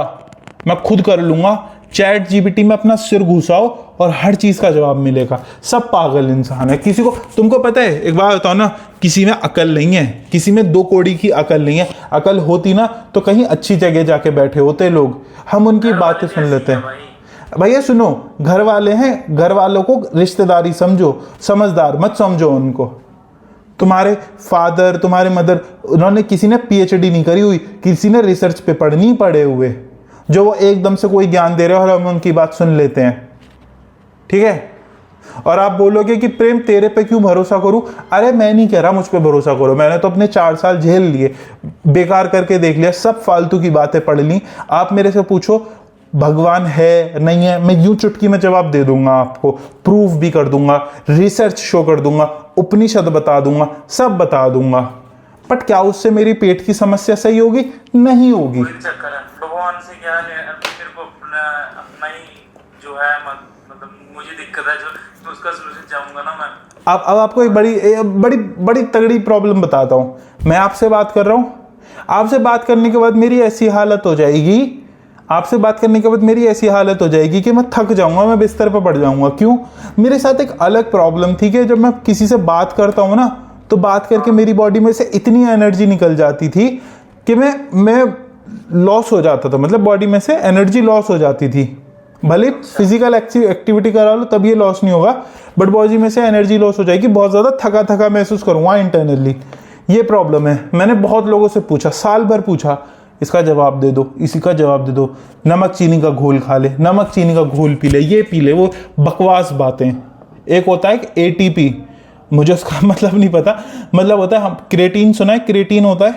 मैं खुद कर लूंगा। ChatGPT में अपना सिर घुसाओ और हर चीज का जवाब मिलेगा। सब पागल इंसान है। किसी को, तुमको पता है, एक बात बताओ ना, किसी में अकल नहीं है, किसी में 2 कौड़ी की अकल नहीं है। अकल होती ना तो कहीं अच्छी जगह जाके बैठे होते लोग, हम उनकी बातें सुन लेते हैं। भैया सुनो, घर वाले हैं, घर वालों को रिश्तेदारी समझो, समझदार मत समझो उनको। तुम्हारे फादर, तुम्हारे मदर, उन्होंने, किसी ने PhD नहीं करी हुई, किसी ने रिसर्च पेपर नहीं पढ़े हुए, जो वो एकदम से कोई ज्ञान दे रहे हो और हम उनकी बात सुन लेते हैं, ठीक है। और आप बोलोगे कि प्रेम तेरे पे क्यों भरोसा करूं? अरे मैं नहीं कह रहा मुझ पे भरोसा करो, मैंने तो अपने 4 साल झेल लिए, बेकार करके देख लिया, सब फालतू की बातें पढ़ ली। आप मेरे से पूछो भगवान है नहीं है, मैं यूं चुटकी में जवाब दे दूंगा आपको, प्रूफ भी कर दूंगा, रिसर्च शो कर दूंगा, उपनिषद बता दूंगा, सब बता दूंगा। बट क्या उससे मेरी पेट की समस्या सही होगी? नहीं होगी। भगवान से क्या है, मेरे को अपना ही जो है, मतलब मुझे दिक्कत है जो, तो उसका सलूशन चाहूंगा ना मैं। अब आपको एक बड़ी तगड़ी प्रॉब्लम बताता हूं। मैं आपसे बात कर रहा हूं, आपसे बात करने के बाद मेरी ऐसी हालत हो जाएगी, कि मैं थक जाऊंगा, मैं बिस्तर पर पड़ जाऊंगा। क्यों? मेरे साथ एक अलग प्रॉब्लम थी कि जब मैं किसी से बात करता हूं ना, तो बात करके मेरी बॉडी में से इतनी एनर्जी निकल जाती थी कि मैं लॉस हो जाता था, मतलब बॉडी में से एनर्जी लॉस हो जाती थी। भले फिजिकल एक्टिविटी करा लो तब ये लॉस नहीं होगा, बट बॉडी में से एनर्जी लॉस हो जाएगी, बहुत ज़्यादा थका थका महसूस करूँगा इंटरनली। ये प्रॉब्लम है। मैंने बहुत लोगों से पूछा, साल भर पूछा, इसका जवाब दे दो, इसी का जवाब दे दो, नमक चीनी का घोल खा ले, नमक चीनी का घोल पी ले, ये पी ले, वो बकवास बातें। एक होता है कि ATP, मुझे उसका मतलब नहीं पता, मतलब होता है, हम क्रेटीन सुना है, क्रेटीन होता है,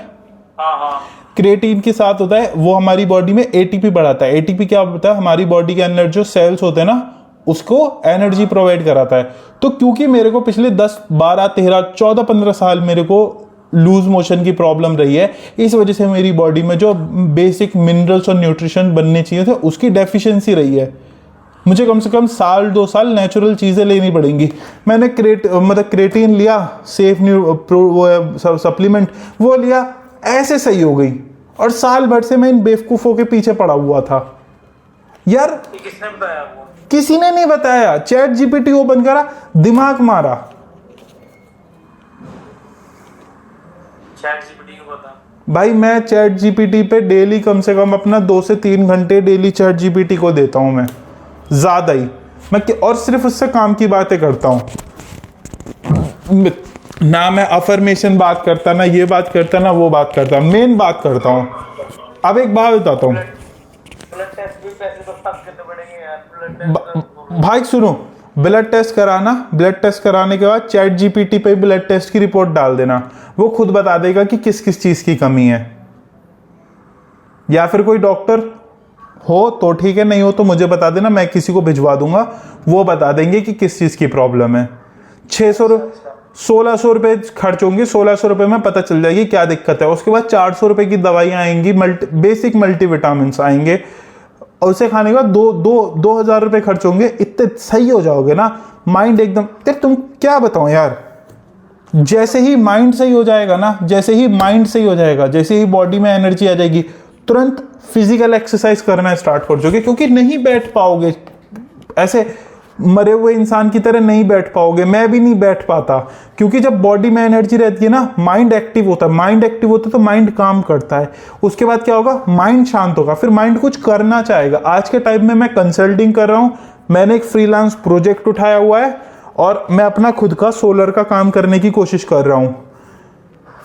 हाँ क्रेटीन के साथ होता है, वो हमारी बॉडी में ATP बढ़ाता है। ATP क्या होता है, हमारी बॉडी के अंदर जो सेल्स होते हैं ना, उसको एनर्जी प्रोवाइड कराता है। तो क्योंकि मेरे को पिछले 10, 12, 13, 14, 15 साल मेरे को लूज मोशन की प्रॉब्लम रही है, इस वजह से मेरी बॉडी में जो बेसिक मिनरल्स और न्यूट्रिशन बनने चाहिए थे उसकी डेफिशिएंसी रही है। मुझे कम से कम साल 2 साल नेचुरल चीज़ें लेनी पड़ेंगी। मैंने क्रेटीन लिया, सेफ वो सप्लीमेंट वो लिया, ऐसे सही हो गई, और साल भर से मैं इन बेवकूफ़ों के पीछे पड़ा हुआ था यार। किसने बताया आपको? किसी ने नहीं बताया, चैट GPT ओपन करा, दिमाग मारा। चैट GPT को पता? भाई मैं चैट GPT पे डेली कम से कम अपना 2 से 3 घंटे डेली चैट GPT को देता हूं मैं, ज़्यादा ही। और सिर्फ उससे काम की बातें करता हूं, ना मैं अफर्मेशन बात करता, ना ये बात करता, ना वो बात करता, मेन बात करता हूं। अब एक बात बताता हूं, ब्लड टेस्ट भी पैसे तो पास करने पड़ेंगे यार। ब्लड टेस्ट भाई सुनो, ब्लड टेस्ट कराना, ब्लड टेस्ट कराने के बाद चैट GPT पे ब्लड टेस्ट की रिपोर्ट डाल देना, वो खुद बता देगा कि किस किस चीज़ की कमी है। या फिर कोई डॉक्टर हो तो ठीक है, नहीं हो तो मुझे बता देना, मैं किसी को भिजवा दूंगा, वो बता देंगे कि किस चीज़ की प्रॉब्लम है। 1600 रुपये खर्च होंगे, 1600 रुपये में पता चल जाएगी क्या दिक्कत है। उसके बाद 400 रुपये की दवाइयाँ आएंगी, बेसिक मल्टीविटामिन आएंगे, और उसे खाने के बाद 2000 रुपये खर्च होंगे। इतने सही हो जाओगे ना, माइंड एकदम। तुम क्या बताओ यार, जैसे ही माइंड सही हो जाएगा ना, जैसे ही माइंड सही हो जाएगा, जैसे ही बॉडी में एनर्जी आ जाएगी, तुरंत फिजिकल एक्सरसाइज करना स्टार्ट कर दोगे, क्योंकि नहीं बैठ पाओगे ऐसे मरे हुए इंसान की तरह, नहीं बैठ पाओगे। मैं भी नहीं बैठ पाता, क्योंकि जब बॉडी में एनर्जी रहती है ना, माइंड एक्टिव होता है, माइंड एक्टिव होता है तो माइंड काम करता है। उसके बाद क्या होगा, माइंड शांत होगा, फिर माइंड कुछ करना चाहेगा। आज के टाइम में मैं कंसल्टिंग कर रहा हूँ, मैंने एक फ्रीलांस प्रोजेक्ट उठाया हुआ है, और मैं अपना खुद का सोलर का काम करने की कोशिश कर रहा हूँ।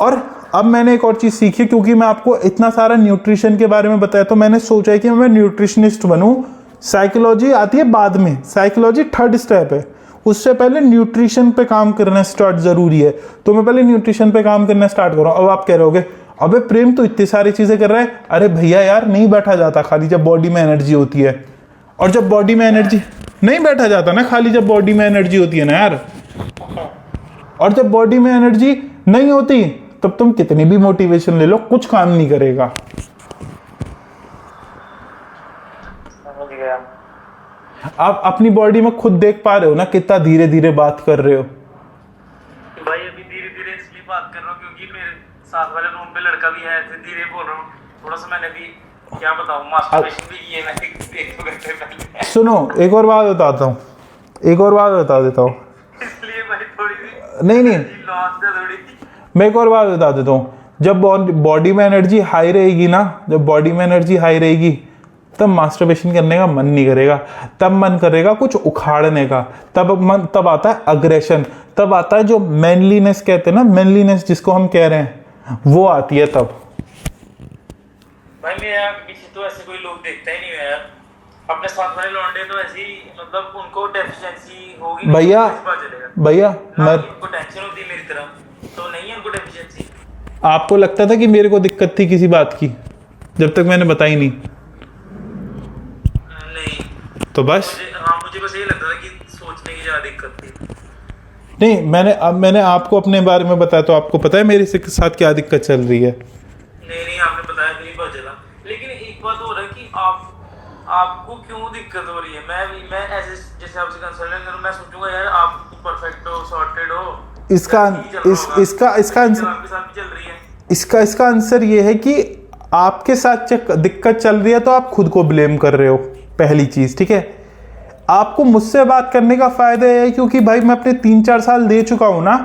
और अब मैंने एक और चीज़ सीखी, क्योंकि मैं आपको इतना सारा न्यूट्रिशन के बारे में बताया, तो मैंने सोचा है कि मैं न्यूट्रिशनिस्ट बनूं। साइकोलॉजी आती है बाद में, साइकोलॉजी 3rd स्टेप है, उससे पहले न्यूट्रिशन पे काम करना स्टार्ट जरूरी है। तो मैं पहले न्यूट्रिशन पे काम करना स्टार्ट कर रहा हूँ। अब आप कह रहे होगे, अबे प्रेम तो इतनी सारी चीज़ें कर रहा है। अरे भैया यार, नहीं बैठा जाता खाली जब बॉडी में एनर्जी होती है, और जब बॉडी में एनर्जी नहीं बैठा जाता ना खाली जब बॉडी में एनर्जी होती है ना यार, और जब बॉडी में एनर्जी नहीं होती तब तुम कितनी भी मोटिवेशन ले लो, कुछ काम नहीं करेगा। आप अपनी बॉडी में खुद देख पा रहे हो ना, कितना धीरे धीरे बात कर रहे हो। भाई अभी धीरे धीरे इसलिए बात कर रहा हूँ क्योंकि मेरे साथ वाले रूम पे लड़का भी है, ऐसे धीरे बोल रहा हूँ थोड़ा सा। मैंने भी क्या बताऊँ, मास्टरबेशन भी किए मैंने 1-2 घंटे पहले। सुनो, एक और बात बताता हूँ, एक और बात बता देता हूँ, इसलिए भाई थोड़ी सी नहीं लॉस है थोड़ी। मैं एक और बात बता देता हूँ। जब बॉडी में एनर्जी हाई रहेगी ना, जब बॉडी में एनर्जी हाई रहेगी, तब मास्टरबेशन करने का मन नहीं करेगा, तब मन करेगा कुछ उखाड़ने का, तब आता है अग्रेशन, तब आता है जो मैनलीनेस कहते हैं ना, मैनलीनेस जिसको हम कह रहे हैं, वो आती है तब। भाई मेरे पीछे तो ऐसे कोई लोग देखता ही नहीं है यार, अपने साथ वाले लौंडे तो ऐसे ही, मतलब उनको डेफिशिएंसी होगी भैया, मैं उनको टेंशन होती है मेरी तरह, तो नहीं है उनको डेफिशिएंसी। आपको लगता था कि मेरे को दिक्कत थी किसी बात की, जब तक मैंने बताई नहीं? तो बस मुझे बस ये लगता था कि सोचने की ज्यादा दिक्कत थी। नहीं, मैंने आपको अपने बारे में बताया, तो आपको पता है मेरे साथ क्या दिक्कत चल रही है। नहीं आपने बताया तो नहीं पता चला। लेकिन एक बात हो रहा है कि आपको क्यों दिक्कत हो रही है? मैं ऐसे जैसे आपसे कंसल्टेंट करूं, मैं सोचूंगा यार आप परफेक्ट हो, सॉर्टेड हो, इसका आंसर आपके साथ भी चल रही है। इसका आंसर ये है कि आपके साथ दिक्कत चल रही है तो आप खुद को ब्लेम कर रहे हो, पहली चीज। ठीक है, आपको मुझसे बात करने का फायदा है क्योंकि भाई मैं अपने 3-4 साल दे चुका हूं ना,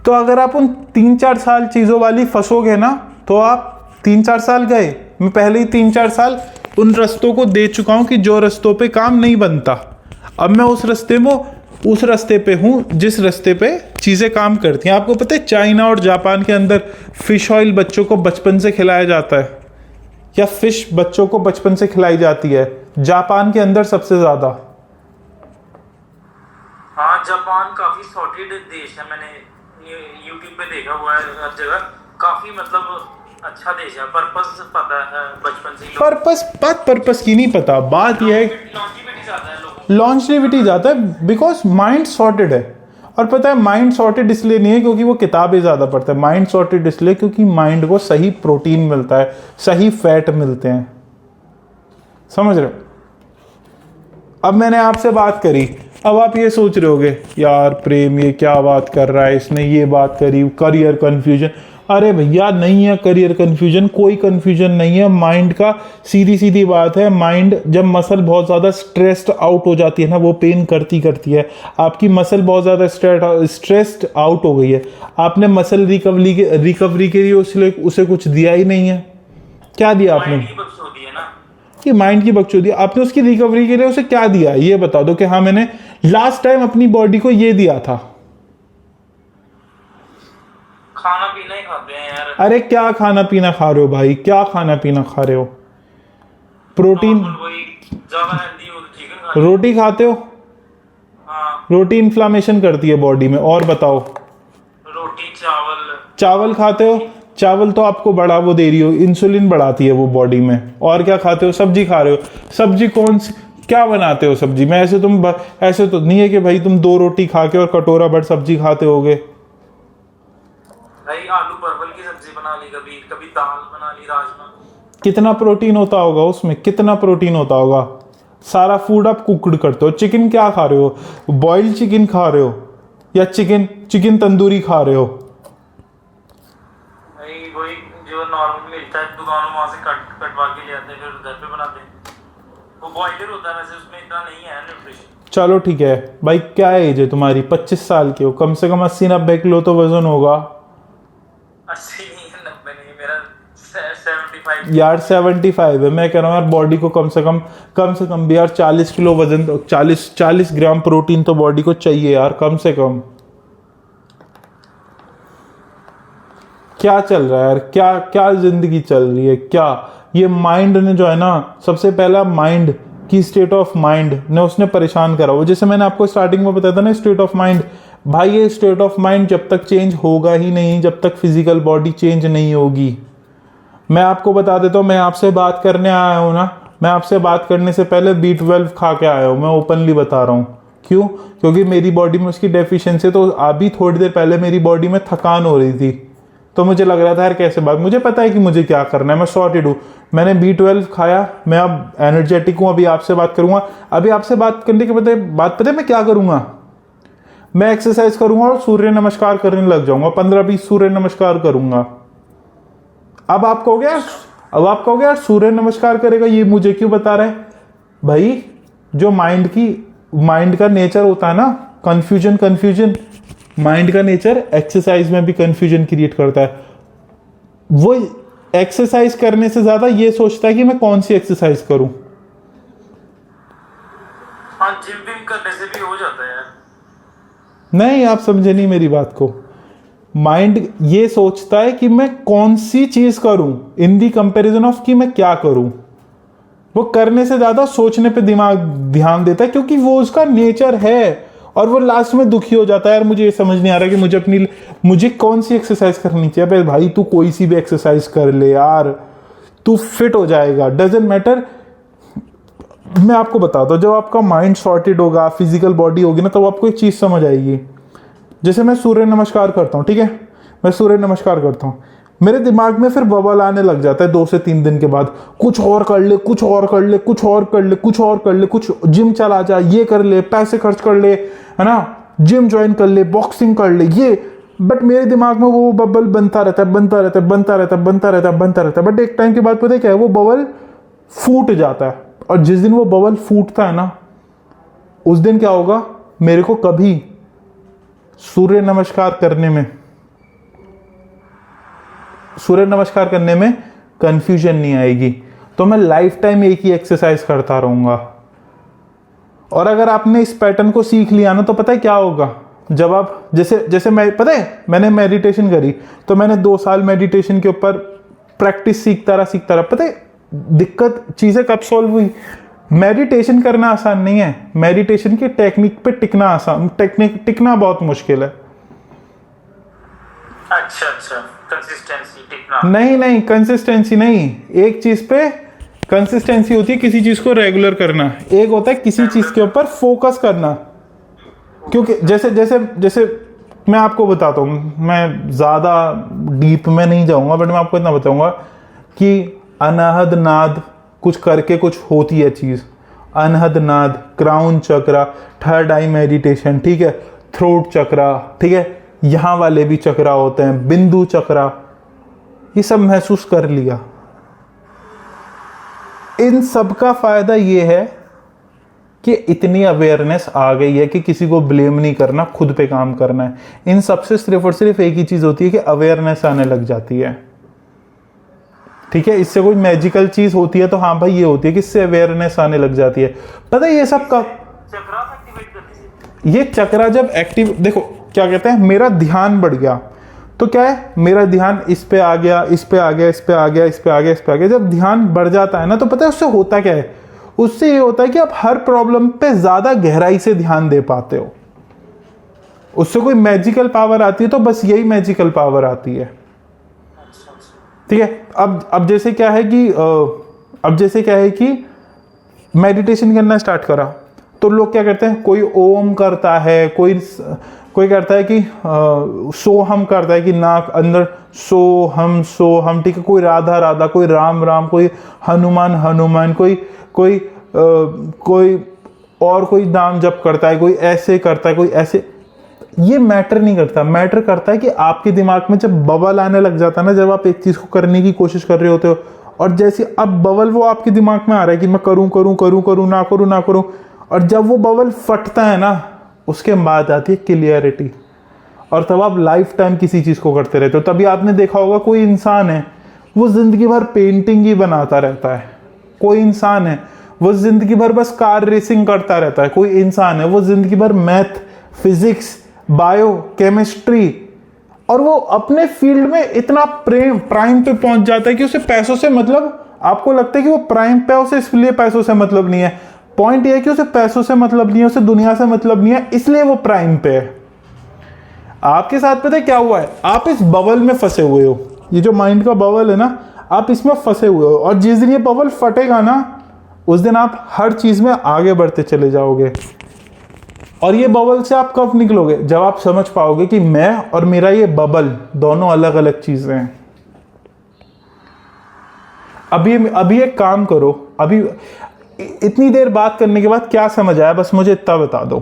तो अगर आप उन 3-4 साल चीज़ों वाली फंसोगे ना, तो आप 3-4 साल गए। मैं पहले ही 3-4 साल उन रास्तों को दे चुका हूँ कि जो रास्तों पे काम नहीं बनता। अब मैं उस रास्ते पे हूँ जिस रास्ते पे चीज़ें काम करती हैं। आपको पता है चाइना और जापान के अंदर फिश ऑयल बच्चों को बचपन से खिलाया जाता है, या फिश बच्चों को बचपन से खिलाई जाती है जापान के अंदर सबसे ज़्यादा। हाँ, जापान काफी सॉर्टेड देश है, मैंने यूट्यूब पे देखा हुआ है हर जगह। काफी मतलब अच्छा देश है, पर्पस पता है बचपन से ही। पर्पस की नहीं पता, बात यह है लॉन्जिविटी ज्यादा है लोगों की। लॉन्जिविटी जाता है बिकॉज माइंड सॉर्टेड है। और पता है माइंड सॉर्टेड इसलिए नहीं है क्योंकि वो किताबें ज़्यादा पढ़ता है, माइंड सॉर्टेड इसलिए क्योंकि माइंड को सही प्रोटीन मिलता है, सही फैट मिलते हैं। समझ रहे हो? अब मैंने आपसे बात करी, अब आप ये सोच रहे होगे यार प्रेम ये क्या बात कर रहा है, इसने ये बात करी, करियर कन्फ्यूजन। अरे भैया नहीं है करियर कन्फ्यूजन, कोई कन्फ्यूजन नहीं है। माइंड का सीधी सीधी बात है, माइंड जब मसल बहुत ज़्यादा स्ट्रेस्ड आउट हो जाती है ना, वो पेन करती है। आपकी मसल बहुत ज़्यादा स्ट्रेस्ड आउट हो गई है, आपने मसल रिकवरी के लिए उसे कुछ दिया ही नहीं है। क्या दिया आपने? कि माइंड की बकचोदी। आपने उसकी रिकवरी के लिए उसे क्या दिया ये बता दो कि हाँ मैंने लास्ट टाइम अपनी बॉडी को ये दिया था। खाना पीना ही खाते हैं यार। अरे क्या खाना पीना खा रहे हो भाई, क्या खाना पीना खा रहे हो? प्रोटीन, रोटी खाते हो? हाँ। रोटी इन्फ्लामेशन करती है बॉडी में। और बताओ? रोटी, चावल खाते हो? चावल तो आपको बढ़ा वो दे रही हो, इंसुलिन बढ़ाती है वो बॉडी में। और क्या खाते हो? सब्जी खा रहे हो। सब्जी कौन सी, क्या बनाते हो सब्जी में? ऐसे तो नहीं है कि भाई तुम 2 रोटी खा के और कटोरा भर सब्जी खाते होगे। भाई आलू परवल की सब्जी बना ली, कभी दाल बना ली, राजमा। कितना प्रोटीन होता होगा उसमें, कितना प्रोटीन होता होगा? सारा फूड आप कुकड करते हो। चिकन क्या खा रहे हो? बॉइल्ड चिकन खा रहे हो या चिकन तंदूरी खा रहे हो? वही जो नॉर्मल मिलता है दुकानों, वहां से कटवा के ले आते हैं, फिर घर पे बनाते हैं। वो बॉयलर होता है, वैसे उसमें इतना नहीं है न्यूट्रिशन। चलो ठीक है भाई, क्या एज है तुम्हारी? 25 साल की हो, कम से कम 80-90 किलो तो वजन होगा। 80 नहीं, 90 नहीं, मेरा 75 यार 75 है। मैं कह रहा हूँ यार बॉडी को कम से कम भी यार 40 किलो वजन, 40 ग्राम प्रोटीन तो बॉडी को चाहिए यार कम से कम। क्या चल रहा है यार, क्या जिंदगी चल रही है? क्या ये माइंड ने जो है ना, सबसे पहला माइंड की स्टेट ऑफ माइंड ने उसने परेशान करा। वो जैसे मैंने आपको स्टार्टिंग में बताया था ना, स्टेट ऑफ माइंड। भाई ये स्टेट ऑफ माइंड जब तक चेंज होगा ही नहीं, जब तक फिजिकल बॉडी चेंज नहीं होगी। मैं आपको बता देता हूँ, मैं आपसे बात करने आया हूँ ना, मैं आपसे बात करने से पहले B12 खा के आया हूँ। मैं ओपनली बता रहा हूँ। क्यों? क्योंकि मेरी बॉडी में उसकी डेफिशिएंसी। तो अभी थोड़ी देर पहले मेरी बॉडी में थकान हो रही थी, तो मुझे लग रहा था यार कैसे बात, मुझे पता है कि मुझे क्या करना है, मैं सॉर्टेड हूँ। मैंने B12 खाया, मैं अब एनर्जेटिक हूँ। अभी आपसे बात करूंगा। अभी आपसे बात करने के बाद पता है मैं क्या करूंगा? मैं एक्सरसाइज करूंगा और सूर्य नमस्कार करने लग जाऊंगा। 15-20 सूर्य नमस्कार करूंगा। अब आप कहोगे यार सूर्य नमस्कार करेगा, ये मुझे क्यों बता रहा है? भाई जो माइंड का नेचर होता है ना, कंफ्यूजन, माइंड का नेचर एक्सरसाइज में भी कंफ्यूजन क्रिएट करता है। वो एक्सरसाइज करने से ज्यादा ये सोचता है कि मैं कौन सी एक्सरसाइज करूं। हाँ, जिम करने से भी हो जाता है यार। नहीं, आप समझे नहीं मेरी बात को। माइंड ये सोचता है कि मैं कौन सी चीज करूं इन दी कंपैरिजन ऑफ कि मैं क्या करूं। वो करने से ज्यादा सोचने पे दिमाग ध्यान देता है, क्योंकि वो उसका नेचर है। और वो लास्ट में दुखी हो जाता है, यार मुझे ये समझ नहीं आ रहा कि मुझे कौन सी एक्सरसाइज करनी चाहिए। भाई तू कोई सी भी एक्सरसाइज कर ले यार, तू फिट हो जाएगा, डजेंट मैटर। मैं आपको बताता हूँ, जब आपका माइंड सॉर्टेड होगा, फिजिकल बॉडी होगी ना, तो आपको एक चीज समझ आएगी। जैसे मैं सूर्य नमस्कार करता हूँ, ठीक है, मैं सूर्य नमस्कार करता हूँ, मेरे दिमाग में फिर बबल आने लग जाता है 2 से 3 दिन के बाद। कुछ और कर ले, कुछ और कर ले, कुछ और कर ले, कुछ और कर ले, कुछ जिम चला जा, ये कर ले, पैसे खर्च कर ले, है ना, जिम ज्वाइन कर ले, बॉक्सिंग कर ले, ये। बट मेरे दिमाग में वो बबल बनता रहता है। बट एक टाइम के बाद पता है क्या है, वो बबल फूट जाता है। और जिस दिन वो बबल फूटता है ना, उस दिन क्या होगा, मेरे को कभी सूर्य नमस्कार करने में सूर्य नमस्कार करने में कंफ्यूजन नहीं आएगी। तो मैं लाइफ टाइम एक ही एक्सरसाइज करता रहूंगा। और अगर आपने इस पैटर्न को सीख लिया ना, तो पता है क्या होगा, जब आप जैसे मैं, पता है मैंने मेडिटेशन करी, तो मैंने 2 साल मेडिटेशन के ऊपर प्रैक्टिस सीखता रहा। पता है दिक्कत चीजें कब सॉल्व हुई? मेडिटेशन करना आसान नहीं है, मेडिटेशन की टेक्निक पे टिकना बहुत मुश्किल है। अच्छा, कंसिस्टेंसी टिकना। नहीं, कंसिस्टेंसी नहीं, एक चीज पे कंसिस्टेंसी होती है किसी चीज को रेगुलर करना, एक होता है किसी चीज के ऊपर फोकस करना। क्योंकि जैसे मैं आपको बताता हूँ, मैं ज्यादा डीप में नहीं जाऊंगा, बट मैं आपको इतना बताऊंगा कि अनहद नाद कुछ करके कुछ होती है चीज। अनहद नाद, क्राउन चक्रा, थर्ड आई मेडिटेशन, ठीक है, थ्रोट चक्रा, ठीक है, यहां वाले भी चक्रा होते हैं, बिंदु चक्रा, ये सब महसूस कर लिया। इन सब का फायदा ये है कि इतनी अवेयरनेस आ गई है कि किसी को ब्लेम नहीं करना, खुद पे काम करना है। इन सबसे सिर्फ और सिर्फ एक ही चीज होती है कि अवेयरनेस आने लग जाती है, ठीक है। इससे कोई मैजिकल चीज होती है तो हाँ भाई ये होती है कि इससे अवेयरनेस आने लग जाती है। पता है ये सब कब चक्रा एक्टिवेट करने से? ये चक्रा जब एक्टिव, देखो क्या कहते हैं, मेरा ध्यान बढ़ गया तो क्या है, मेरा ध्यान इस पे आ गया, इस पे आ गया, इस पे आ गया, इस पे आ गया, इस पे आ गया। जब ध्यान बढ़ जाता है ना, तो पता है उससे होता क्या है, उससे ये होता है कि आप हर प्रॉब्लम पे ज्यादा गहराई से ध्यान दे पाते हो। उससे कोई मैजिकल पावर आती है तो बस यही मैजिकल पावर आती है, ठीक है। अब जैसे क्या है कि मेडिटेशन करना स्टार्ट करा तो लोग क्या करते हैं, कोई ओम करता है, कोई करता है कि सोहम करता है कि नाक अंदर सोहम, ठीक है, कोई राधा राधा, कोई राम राम, कोई हनुमान हनुमान, कोई और कोई नाम जप करता है, कोई ऐसे करता है, कोई ऐसे। ये मैटर नहीं करता, मैटर करता है कि आपके दिमाग में जब बबल आने लग जाता है ना, जब आप एक चीज को करने की कोशिश कर रहे होते हो और जैसे अब बबल वो आपके दिमाग में आ रहा है कि मैं करूं ना करूं, और जब वो बबल फटता है ना, उसके बाद आती है क्लियरिटी, और तब आप लाइफ टाइम किसी चीज को करते रहते हो। तभी आपने देखा होगा कोई इंसान है वो जिंदगी भर पेंटिंग ही बनाता रहता है, कोई इंसान है वो जिंदगी भर बस कार रेसिंग करता रहता है, कोई इंसान है वो जिंदगी भर मैथ, फिजिक्स, बायो, केमिस्ट्री, और वो अपने फील्ड में इतना प्राइम पे पहुंच जाता है कि उसे पैसों से मतलब, आपको लगता है कि वो प्राइम पे, उसे इसलिए पैसों से मतलब नहीं है। पॉइंट ये है कि उसे पैसों से मतलब नहीं है, उसे दुनिया से मतलब नहीं है, इसलिए वो प्राइम पे है। आपके साथ पता है क्या हुआ है, आप इस बबल में फंसे हुए हो, ये जो माइंड का बबल है ना, आप इसमें फंसे हुए हो, और जिस दिन ये बबल फटेगा ना, उस दिन आप हर चीज में आगे बढ़ते चले जाओगे। और ये बबल से आप कब निकलोगे, जब आप समझ पाओगे कि मैं और मेरा ये बबल दोनों अलग अलग चीजें हैं। अभी एक काम करो, अभी इतनी देर बात करने के बाद क्या समझ आया, बस मुझे इतना बता दो।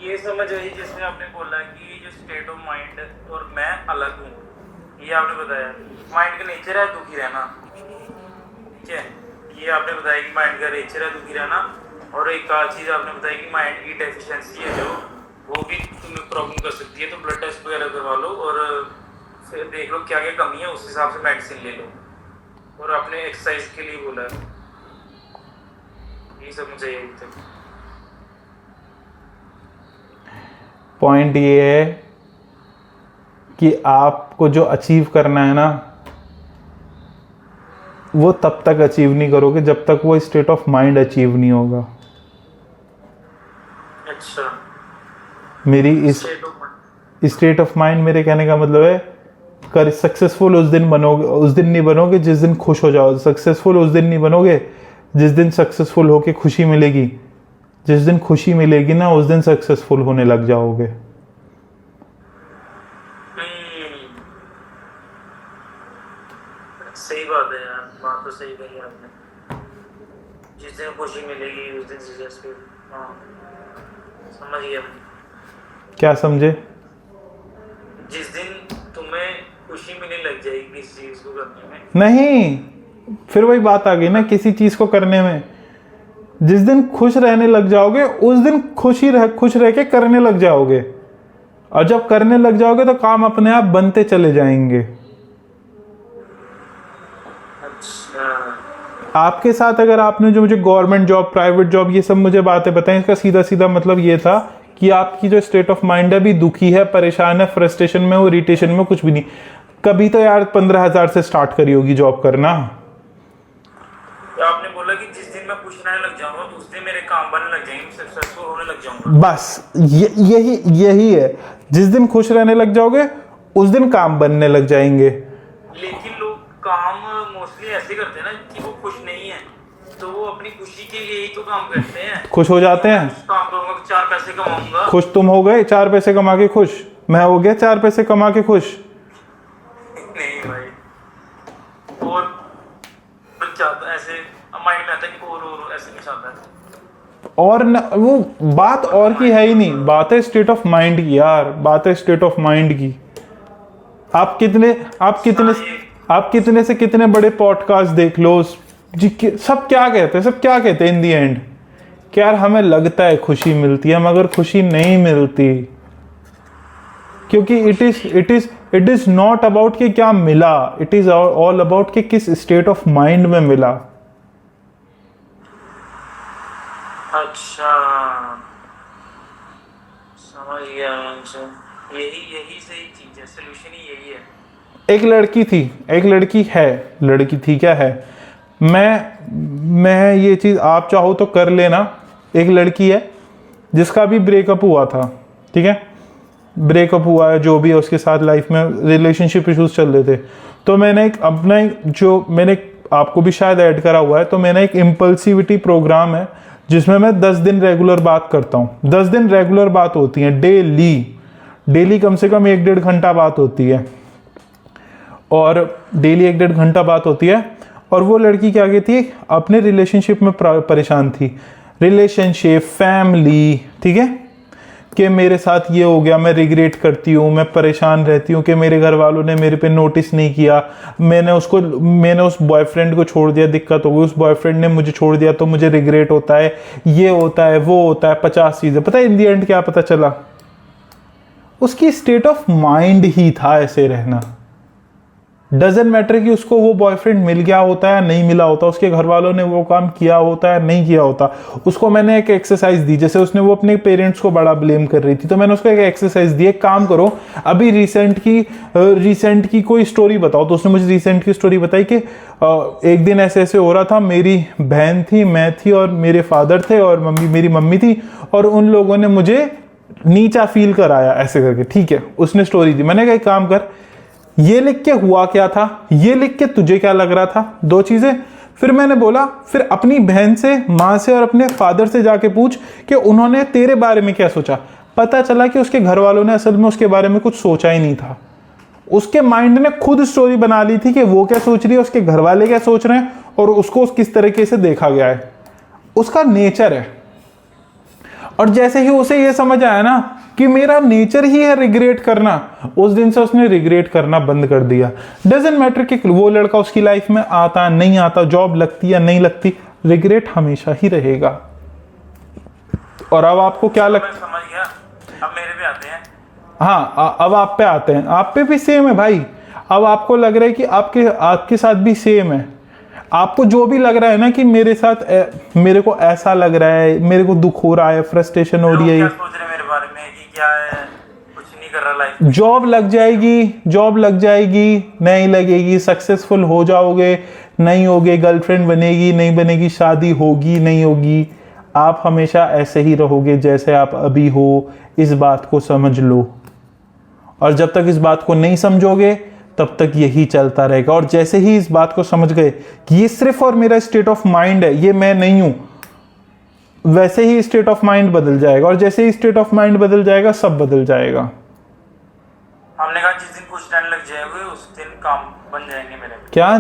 ये समझ आई जिसमें आपने बोला कि जो स्टेट ऑफ माइंड और मैं अलग हूँ, ये आपने बताया। माइंड का नेचर है दुखी रहना, ठीक है, ये आपने बताया कि माइंड का नेचर है दुखी रहना। और एक चीज़ आपने बताई कि माइंड की डेफिशिएंसी है जो, वो भी तुम्हें प्रॉब्लम कर सकती है, तो ब्लड टेस्ट वगैरह करवा लो और फिर देख लो क्या क्या कमी है, उस हिसाब से मेडिसिन ले लो। और आपने एक्सरसाइज के लिए बोला है, ये सब मुझे चाहिए अभी तक। पॉइंट ये है कि आपको जो अचीव करना है ना, वो तब तक अचीव नहीं करोगे जब तक वो स्टेट ऑफ माइंड अचीव नहीं होगा। अच्छा, मेरी इस स्टेट ऑफ माइंड, मेरे कहने का मतलब है, कर सक्सेसफुल उस दिन बनोगे, उस दिन नहीं बनोगे जिस दिन खुश हो जाओ। सक्सेसफुल उस दिन नहीं बनोगे जिस दिन सक्सेसफुल होके खुशी मिलेगी। जिस दिन खुशी मिलेगी ना, उस दिन सक्सेसफुल होने लग जाओगे। सही बात है यार, बात तो सही कही आपने। जिस दिन खुशी मिलेगी उस दिन सक्सेसफुल। हाँ, समझ गया। क्या समझे? जिस दिन तुम्हें खुशी मिलने लग जाएगी किसी चीज को करने में। नहीं, फिर वही बात आ गई ना, किसी चीज को करने में जिस दिन खुश रहने लग जाओगे, उस दिन खुश रह के करने लग जाओगे। और जब करने लग जाओगे तो काम अपने आप बनते चले जाएंगे। अच्छा। आपके साथ अगर आपने जो मुझे गवर्नमेंट जॉब, प्राइवेट जॉब, ये सब मुझे बातें बताई, इसका सीधा सीधा मतलब ये था कि आपकी जो स्टेट ऑफ माइंड है अभी दुखी है, परेशान है, फ्रस्ट्रेशन में हो, इरिटेशन में, कुछ भी नहीं। कभी तो यार 15,000 से स्टार्ट करी होगी जॉब करना। तो आपने बोला कि जिस दिन मैं खुश रहने लग जाऊंगा तो उस दिन मेरे काम बनने लग जाएंगे, सक्सेसफुल होने लग जाऊंगा। बस यही है, जिस दिन खुश रहने लग जाओगे उस दिन काम बनने लग जाएंगे। लेकिन लोग काम मोस्टली ऐसे करते हैं ना कि वो खुश नहीं है, तो वो अपनी खुशी के लिए ही तो काम करते हैं। खुश हो जाते हैं, काम करूंगा, 4 पैसे कमाऊंगा। खुश तुम हो गए 4 पैसे कमा के खुश, मैं हो गया 4 पैसे कमा के खुश। नहीं भाई, और चाहता ऐसे माइंड में आता है कि और ऐसे नहीं चाहता है। और न, वो बात और की है ही नहीं, बात है स्टेट ऑफ माइंड की यार, बात है स्टेट ऑफ माइंड की। आप कितने से कितने बड़े पॉडकास्ट देख लो जी, सब क्या कहते हैं, सब क्या कहते हैं इन दी एंड, कि यार हमें लगता है खुशी मिलती है मगर खुशी नहीं मिलती, क्योंकि इट इज नॉट अबाउट कि क्या मिला, इट इज ऑल अबाउट कि किस स्टेट ऑफ माइंड में मिला। अच्छा, समझ गया। यही सही चीज है, सोल्यूशन ही यही है। एक लड़की थी क्या है, मैं ये चीज आप चाहो तो कर लेना। एक लड़की है जिसका भी ब्रेकअप हुआ था, ठीक है, ब्रेकअप हुआ है, जो भी है उसके साथ लाइफ में रिलेशनशिप इश्यूज चल रहे थे। तो मैंने एक अपना जो मैंने आपको भी शायद ऐड करा हुआ है, तो मैंने एक इम्पल्सिविटी प्रोग्राम है जिसमें मैं 10 दिन रेगुलर बात करता हूँ। 10 दिन रेगुलर बात होती है, डेली कम से कम 1-1.5 घंटा बात होती है, और डेली 1-1.5 घंटा बात होती है। और वो लड़की क्या कहती है, अपने रिलेशनशिप में परेशान थी, रिलेशनशिप, फैमिली, ठीक है, कि मेरे साथ ये हो गया, मैं रिग्रेट करती हूँ, मैं परेशान रहती हूँ कि मेरे घर वालों ने मेरे पे नोटिस नहीं किया, मैंने उस बॉयफ्रेंड को छोड़ दिया, दिक्कत हो गई, उस बॉयफ्रेंड ने मुझे छोड़ दिया तो मुझे रिग्रेट होता है, ये होता है, वो होता है, 50 चीज़ें। पता है इन दी एंड क्या पता चला, उसकी स्टेट ऑफ माइंड ही था ऐसे रहना। डजेंट मैटर कि उसको वो बॉयफ्रेंड मिल गया होता है नहीं मिला होता, उसके घर वालों ने वो काम किया होता है नहीं किया होता। उसको मैंने एक एक्सरसाइज दी, जैसे उसने वो अपने पेरेंट्स को बड़ा ब्लेम कर रही थी, तो मैंने उसको एक एक्सरसाइज दी, एक काम करो, अभी रिसेंट की कोई स्टोरी बताओ। तो उसने मुझे रिसेंट की स्टोरी बताई कि एक दिन ऐसे ऐसे हो रहा था, मेरी बहन थी, मैं थी और मेरे फादर थे और मेरी मम्मी थी, और उन लोगों ने मुझे नीचा फील कराया ऐसे करके। ठीक है, उसने स्टोरी दी। मैंने कहा एक काम कर, ये लिख के हुआ क्या था, ये लिख के तुझे क्या लग रहा था, 2 चीजें। फिर मैंने बोला, फिर अपनी बहन से, माँ से और अपने फादर से जाके पूछ कि उन्होंने तेरे बारे में क्या सोचा। पता चला कि उसके घर वालों ने असल में उसके बारे में कुछ सोचा ही नहीं था। उसके माइंड ने खुद स्टोरी बना ली थी कि वो क्या सोच रही है, उसके घर वाले क्या सोच रहे हैं, और उसको किस तरीके से देखा गया है। उसका नेचर है। और जैसे ही उसे ये समझ आया ना कि मेरा नेचर ही है रिग्रेट करना, उस दिन से उसने रिग्रेट करना बंद कर दिया। डजेंट मैटर कि वो लड़का उसकी लाइफ में आता नहीं आता, जॉब लगती या नहीं लगती, रिग्रेट हमेशा ही रहेगा। और अब आपको क्या लगता है? समझ गया, अब मेरे पे आते हैं। हाँ, अब आप पे आते हैं। आप पे भी सेम है भाई। अब आपको लग रहा है कि आपके साथ भी सेम है। आपको जो भी लग रहा है ना कि मेरे को ऐसा लग रहा है, मेरे को दुख हो रहा है, फ्रस्ट्रेशन हो रही है, क्या सोच रहे मेरे बारे में कि क्या है, कुछ नहीं कर रहा लाइफ। जॉब लग जाएगी, नहीं लगेगी, सक्सेसफुल हो जाओगे, नहीं होगे, गर्लफ्रेंड बनेगी, नहीं बनेगी, शादी होगी, नहीं होगी, आप हमेशा ऐसे ही रहोगे जैसे आप अभी हो। इस बात को समझ लो। और जब तक इस बात को नहीं समझोगे तब तक यही चलता रहेगा। और जैसे ही इस बात को समझ गए कि ये सिर्फ और मेरा स्टेट ऑफ माइंड है, ये मैं नहीं हूं, वैसे ही स्टेट ऑफ माइंड बदल जाएगा। और जैसे ही स्टेट ऑफ माइंड बदल जाएगा, सब बदल जाएगा। हमने कहा जिस दिन कुछ रहने लग जाएंगे उस दिन काम बन जाएंगे मेरे। क्या?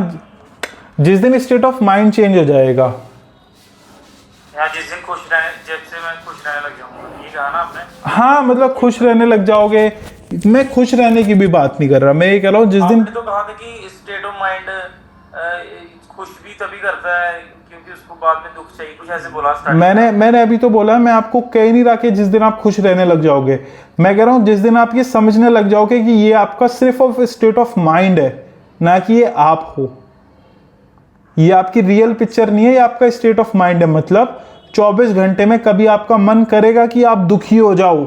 जिस दिन स्टेट ऑफ माइंड चेंज हो जाएगा, या जिस दिन जैसे मैं खुश रहने लग जाऊंगा, ये कहा ना आपने। हाँ, मतलब खुश रहने लग जाओगे। मैं खुश रहने की भी बात नहीं कर रहा, मैं ये कह रहा हूँ जिस दिन तो कहा था कि स्टेट ऑफ माइंड खुश भी तभी करता है क्योंकि उसको बाद में दुख चाहिए, कुछ ऐसे बोला स्टार्टिंग। मैंने अभी तो बोला, मैं आपको कह नहीं रहा कि जिस दिन आप खुश रहने लग जाओगे। मैं कह रहा हूँ जिस दिन आप ये समझने लग जाओगे कि ये आपका सिर्फ स्टेट ऑफ माइंड है, ना कि ये आप हो। ये आपकी रियल पिक्चर नहीं है, ये आपका स्टेट ऑफ माइंड है। मतलब 24 घंटे में कभी आपका मन करेगा कि आप दुखी हो जाओ,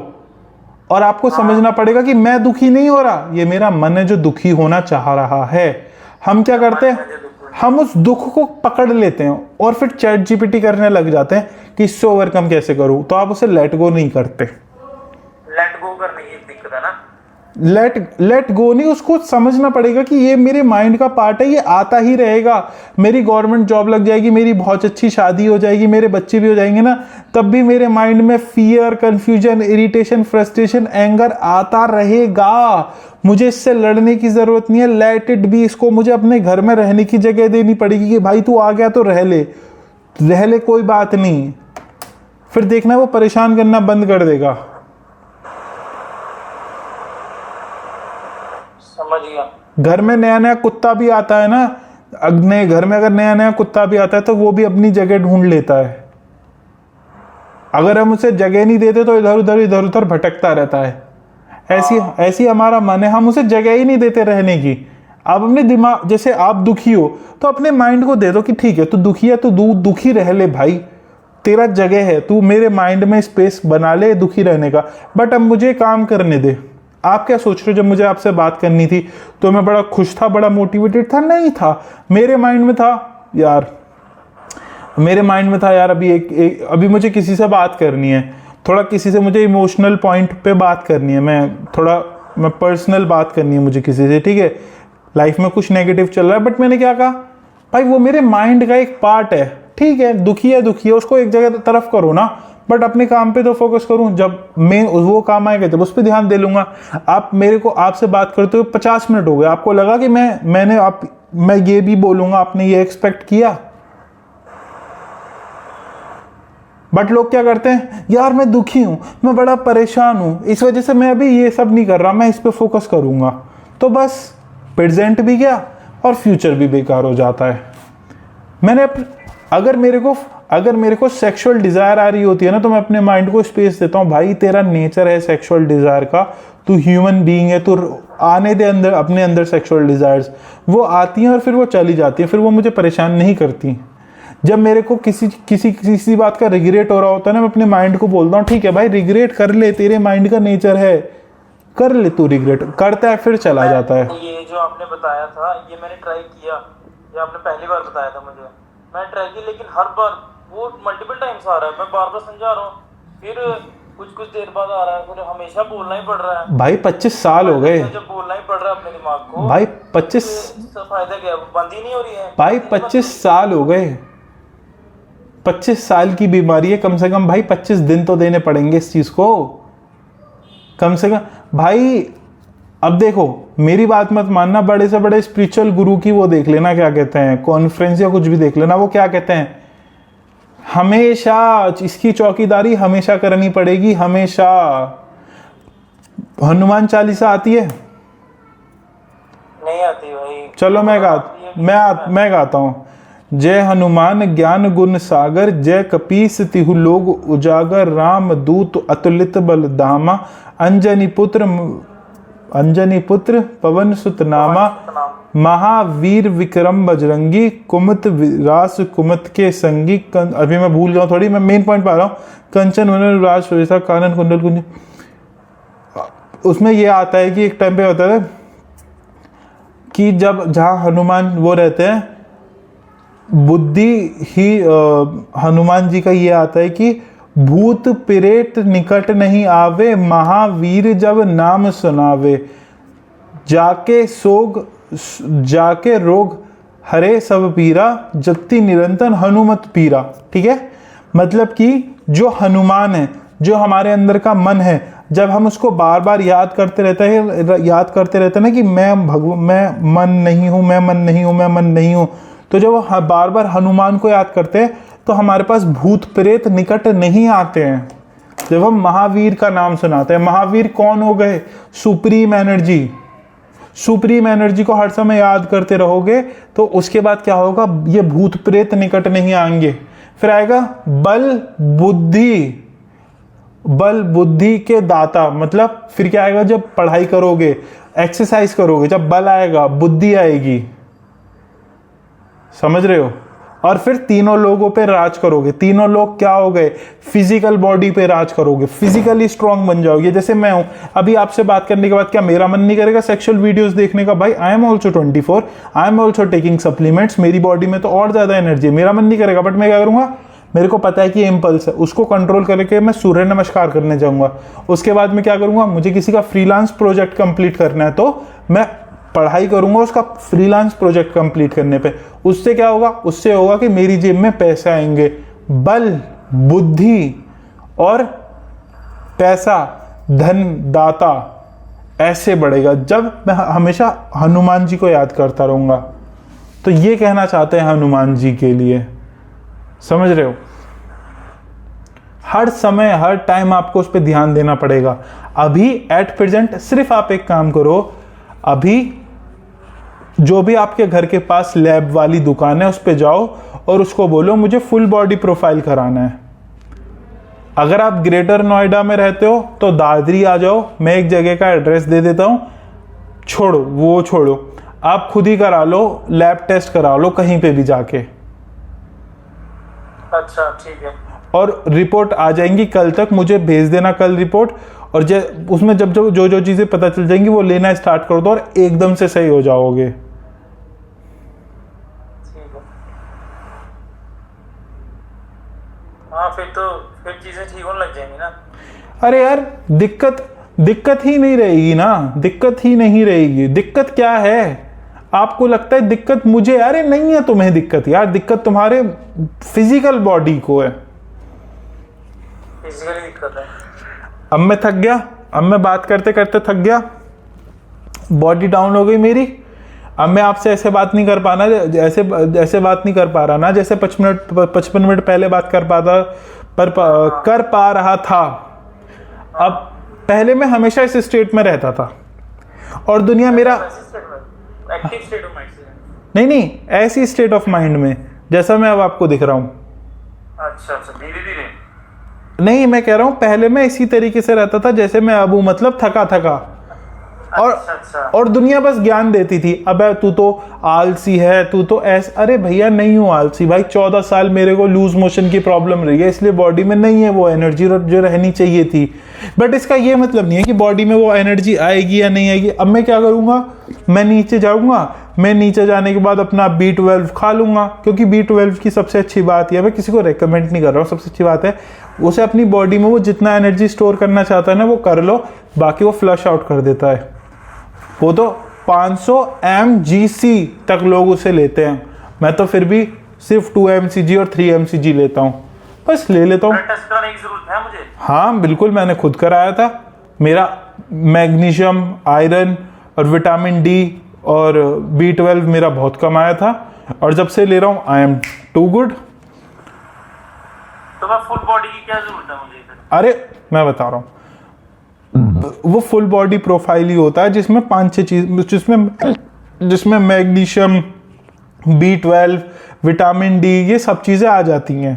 और आपको समझना पड़ेगा कि मैं दुखी नहीं हो रहा, ये मेरा मन है जो दुखी होना चाह रहा है। हम क्या करते हैं, हम उस दुख को पकड़ लेते हैं और फिर चैट जीपीटी करने लग जाते हैं कि इससे ओवरकम कैसे करूं, तो आप उसे लेट गो नहीं करते। लेट गो करने की दिक्कत है ना। लेट गो नहीं, उसको समझना पड़ेगा कि ये मेरे माइंड का पार्ट है, ये आता ही रहेगा। मेरी गवर्नमेंट जॉब लग जाएगी, मेरी बहुत अच्छी शादी हो जाएगी, मेरे बच्चे भी हो जाएंगे ना, तब भी मेरे माइंड में fear, confusion, irritation, frustration, anger आता रहेगा। मुझे इससे लड़ने की जरूरत नहीं है, लेट इट बी। इसको मुझे अपने घर में रहने की जगह देनी पड़ेगी कि भाई तू आ गया तो रह ले, कोई बात नहीं। फिर देखना वो परेशान करना बंद कर देगा। समझ गया। घर में नया नया कुत्ता भी आता है ना, नए घर में अगर नया नया कुत्ता भी आता है तो वो भी अपनी जगह ढूंढ लेता है। अगर हम उसे जगह नहीं देते तो इधर उधर भटकता रहता है। ऐसी हमारा मन है, हम उसे जगह ही नहीं देते रहने की। आप अपने दिमाग, जैसे आप दुखी हो तो अपने माइंड को दे दो कि ठीक है तू दुखी है, तो दुखी रह ले भाई, तेरा जगह है, तू मेरे माइंड में स्पेस बना ले दुखी रहने का, बट अब मुझे काम करने दे। आप क्या सोच रहे हो, जब मुझे आपसे बात करनी थी तो मैं बड़ा खुश था, बड़ा मोटिवेटेड था? नहीं था। मेरे माइंड में था यार, अभी मुझे किसी से बात करनी है, थोड़ा किसी से मुझे इमोशनल पॉइंट पे बात करनी है, मैं पर्सनल बात करनी है मुझे किसी से, ठीक है। लाइफ में कुछ नेगेटिव चल रहा है, बट मैंने क्या कहा, भाई वो मेरे माइंड का एक पार्ट है, ठीक है, दुखी है, उसको एक जगह तरफ करो ना, बट अपने काम पे तो फोकस करूं। जब मैं वो काम आएगा तब उस पर ध्यान दे लूंगा। आप मेरे को आपसे बात करते हुए 50 मिनट हो गए, आपको लगा कि मैं ये भी बोलूंगा, आपने ये एक्सपेक्ट किया? बट लोग क्या करते हैं, यार मैं दुखी हूं, मैं बड़ा परेशान हूं, इस वजह से मैं अभी ये सब नहीं कर रहा, मैं इस पे फोकस करूंगा, तो बस प्रेजेंट भी गया और फ्यूचर भी बेकार हो जाता है। अगर मेरे को सेक्सुअल डिजायर आ रही होती है ना, तो मैं अपने माइंड को स्पेस देता हूँ, भाई तेरा नेचर है सेक्सुअल डिजायर का, तू ह्यूमन बीइंग है, तू आने दे अंदर, अपने अंदर सेक्सुअल डिजायर्स। वो आती हैं और फिर वो चली जाती हैं, फिर वो मुझे परेशान नहीं करती। जब मेरे को किसी बात का रिग्रेट हो रहा होता है ना, मैं अपने माइंड को बोलता हूँ ठीक है भाई रिग्रेट कर ले, तेरे माइंड का नेचर है, कर ले, तू रिग्रेट करता है फिर चला जाता है। ये जो आपने बताया था ये मैंने ट्राई किया, ये आपने पहली बार बताया था मुझे, मैंने ट्राई किया, लेकिन हर बार वो मल्टीपल टाइम्स आ रहा है, मैं बार बार समझा रहा हूँ, फिर कुछ देर बाद आ रहा है, फिर हमेशा बोलना ही पड़ रहा है। भाई 25 साल हो गए, जब बोलना ही पड़ रहा है अपने दिमाग को भाई 25 तो फायदा क्या, बंद ही नहीं हो रही है भाई, 25 साल हो गए, 25 साल की बीमारी है, कम से कम भाई 25 दिन तो देने पड़ेंगे इस चीज को, कम से कम भाई। अब देखो मेरी बात मत मानना, बड़े से बड़े स्पिरिचुअल गुरु की वो देख लेना, क्या कहते हैं, कॉन्फ्रेंस या कुछ भी देख लेना, वो क्या कहते हैं, हमेशा इसकी चौकीदारी हमेशा करनी पड़ेगी, हमेशा। हनुमान चालीसा आती है? नहीं आती भाई। चलो मैं गाता हूं। जय हनुमान ज्ञान गुण सागर, जय कपीस तिहु लोग उजागर, राम दूत अतुलित बल धामा, अंजनी पुत्र पवन सुत नामा, महावीर विक्रम बजरंगी, कुमत विरास कुमत के संगी। अभी मैं भूल गया थोड़ी, मैं मेन पॉइंट पा रहा हूँ। कंचन वनन राज सुरेशा, कानन कुंडल कुंज। उसमें ये आता है कि एक टाइम पे होता है कि जहाँ हनुमान वो रहते हैं, बुद्धि ही हनुमान जी का ये आता है कि भूत प्रेत निकट नहीं आवे, महावीर जब नाम सुनावे, जाके रोग हरे सब पीरा, जति निरंतर हनुमत पीरा। ठीक है, मतलब कि जो हनुमान है, जो हमारे अंदर का मन है, जब हम उसको बार बार याद करते रहते हैं ना कि मैं मन नहीं हूं, मैं मन नहीं हूं, मैं मन नहीं हूं, तो जब बार बार हनुमान को याद करते हैं तो हमारे पास भूत प्रेत निकट नहीं आते हैं। जब हम महावीर का नाम सुनाते हैं, महावीर कौन हो गए, सुप्रीम एनर्जी। सुप्रीम एनर्जी को हर समय याद करते रहोगे तो उसके बाद क्या होगा, ये भूत प्रेत निकट नहीं आएंगे। फिर आएगा बल बुद्धि के दाता, मतलब फिर क्या आएगा, जब पढ़ाई करोगे, एक्सरसाइज करोगे, जब बल आएगा बुद्धि आएगी। समझ रहे हो? और फिर तीनों लोगों पे राज करोगे। तीनों लोग क्या हो गए? फिजिकल बॉडी पे राज करोगे, फिजिकली स्ट्रांग बन जाओगे। जैसे मैं हूं, अभी आपसे बात करने के बाद क्या मेरा मन नहीं करेगा सेक्सुअल वीडियोस देखने का? भाई I am also 24, I am also taking supplements, मेरी बॉडी में तो और ज्यादा एनर्जी है, मेरा मन नहीं करेगा, बट मैं क्या करूंगा? मेरे को पता है कि ये इम्पल्स है, उसको कंट्रोल करके मैं सूर्य नमस्कार करने जाऊंगा। उसके बाद मैं क्या करूंगा? मुझे किसी का फ्रीलांस प्रोजेक्ट कंप्लीट करना है तो मैं पढ़ाई करूंगा उसका फ्रीलांस प्रोजेक्ट कंप्लीट करने पे। उससे क्या होगा? उससे होगा कि मेरी जेब में पैसे आएंगे। बल, बुद्धि और पैसा, धन दाता ऐसे बढ़ेगा जब मैं हमेशा हनुमान जी को याद करता रहूंगा। तो ये कहना चाहते हैं हनुमान जी के लिए, समझ रहे हो? हर समय हर टाइम आपको उस पर ध्यान देना पड़ेगा। अभी एट प्रेजेंट सिर्फ आप एक काम करो, अभी जो भी आपके घर के पास लैब वाली दुकान है उस पे जाओ और उसको बोलो मुझे फुल बॉडी प्रोफाइल कराना है। अगर आप ग्रेटर नोएडा में रहते हो तो दादरी आ जाओ, मैं एक जगह का एड्रेस दे देता हूं। छोड़ो वो छोड़ो, आप खुद ही करा लो, लैब टेस्ट करा लो कहीं पे भी जाके। अच्छा ठीक है। और रिपोर्ट आ जाएंगी कल तक, मुझे भेज देना कल रिपोर्ट। और उसमें जब जो चीजें पता चल जाएंगी वो लेना स्टार्ट कर दो और एकदम से सही हो जाओगे। ठीक है। हाँ फिर चीजें ठीक होने लग जाएंगी ना। अरे यार दिक्कत ही नहीं रहेगी ना, दिक्कत ही नहीं रहेगी। दिक्कत क्या है? आपको लगता है दिक्कत मुझे, अरे नहीं है तुम्हें दिक्कत यार, दिक्कत तुम्हारे फिजिकल बॉडी को है। फिजिकली दिक्कत है। अब मैं थक गया, अब मैं बात करते करते थक गया, बॉडी डाउन हो गई मेरी। अब मैं आपसे ऐसे बात नहीं कर पाना, ऐसे बात नहीं कर पा रहा ना जैसे 55 मिनट पहले बात कर पा रहा था। अब पहले मैं हमेशा इस स्टेट में रहता था और दुनिया मेरा एक्टिव स्टेट ऑफ माइंड से नहीं ऐसी स्टेट ऑफ माइंड में जैसा मैं अब आपको दिख रहा हूं। अच्छा धीरे धीरे। नहीं, मैं कह रहा हूं पहले मैं इसी तरीके से रहता था जैसे मैं अब हूं, मतलब थका और अच्छा। और दुनिया बस ज्ञान देती थी, अबे तू तो आलसी है, तू तो ऐसा। अरे भैया नहीं हूं आलसी भाई, 14 साल मेरे को लूज मोशन की प्रॉब्लम रही है, इसलिए बॉडी में नहीं है वो एनर्जी जो रहनी चाहिए थी। बट इसका ये मतलब नहीं है कि बॉडी में वो एनर्जी आएगी या नहीं आएगी। अब मैं क्या करूंगा? मैं नीचे जाऊंगा, मैं नीचे जाने के बाद अपना B12 खा लूंगा, क्योंकि B12 की सबसे अच्छी बात यह, मैं किसी को रेकमेंड नहीं कर रहा हूँ, सबसे अच्छी बात है उसे अपनी बॉडी में वो जितना एनर्जी स्टोर करना चाहता है ना वो कर लो, बाकी वो फ्लश आउट कर देता है। वो तो 500 mgc तक लोग उसे लेते हैं, मैं तो फिर भी सिर्फ 2 mcg और 3 mcg लेता हूँ, बस ले लेता हूँ। टेस्ट कराने की जरूरत है मुझे? हाँ बिल्कुल, मैंने खुद कराया था। मेरा मैग्नीशियम, आयरन और विटामिन डी और B12 मेरा बहुत कम आया था और जब से ले रहा हूँ आई एम टू गुड। तो मैं फुल बॉडी की क्या जरूरत है मुझे? अरे मैं बता रहा हूँ, वो फुल बॉडी प्रोफाइल ही होता है जिसमें 5-6 चीज, जिसमें मैग्नीशियम, B12, विटामिन डी, ये सब चीजें आ जाती हैं।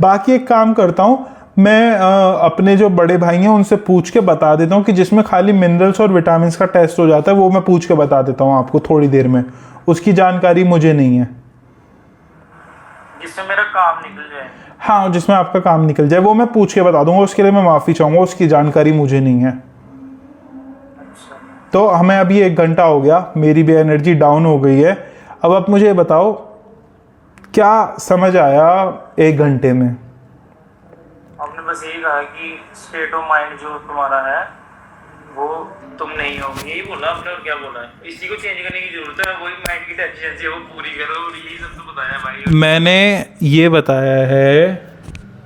बाकी एक काम करता हूँ मैं, अपने जो बड़े भाई हैं उनसे पूछ के बता देता हूँ कि जिसमें खाली मिनरल्स और विटामिन का टेस्ट हो जाता है, वो मैं पूछ के बता देता हूँ आपको थोड़ी देर में, उसकी जानकारी मुझे नहीं है। जिससे मेरा काम निकल जाए। हाँ, जिसमें आपका काम निकल जाए वो मैं पूछ के बता दूंगा, उसके लिए मैं माफ़ी चाहूँगा, उसकी जानकारी मुझे नहीं है। अच्छा। तो हमें अभी 1 घंटा हो गया, मेरी भी एनर्जी डाउन हो गई है। अब आप मुझे बताओ क्या समझ आया 1 घंटे में? आपने बस यही कहा कि स्टेट ऑफ माइंड जो तुम्हारा है वो तुम नहीं हो, यही बोला आपने, और क्या बोला है? इसी को चेंज करने की जरूरत है, वही माइंड की डेफिशिएंसी है वो पूरी करो, और यही सब तो बताया भाई। मैंने ये बताया है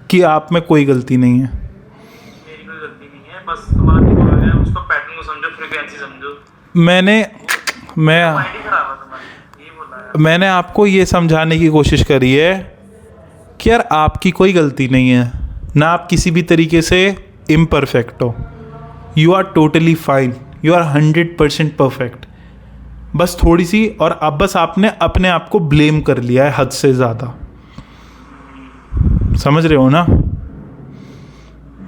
कि आप में कोई गलती नहीं है। मेरी कोई गलती नहीं है, बस तुम्हारा दिमाग है, उसका पैटर्न को समझो, फ्रीक्वेंसी समझो। मैंने माइंड ही खराब है तुम्हारी, यही बोला है। मैंने आपको ये समझाने की कोशिश करी है कि यार आपकी कोई गलती नहीं है, ना आप किसी भी तरीके से इम्परफेक्ट हो। You are totally fine, you are 100% perfect. बस थोड़ी सी, और अब बस आपने अपने आप को ब्लेम कर लिया है हद से ज़्यादा, समझ रहे हो ना?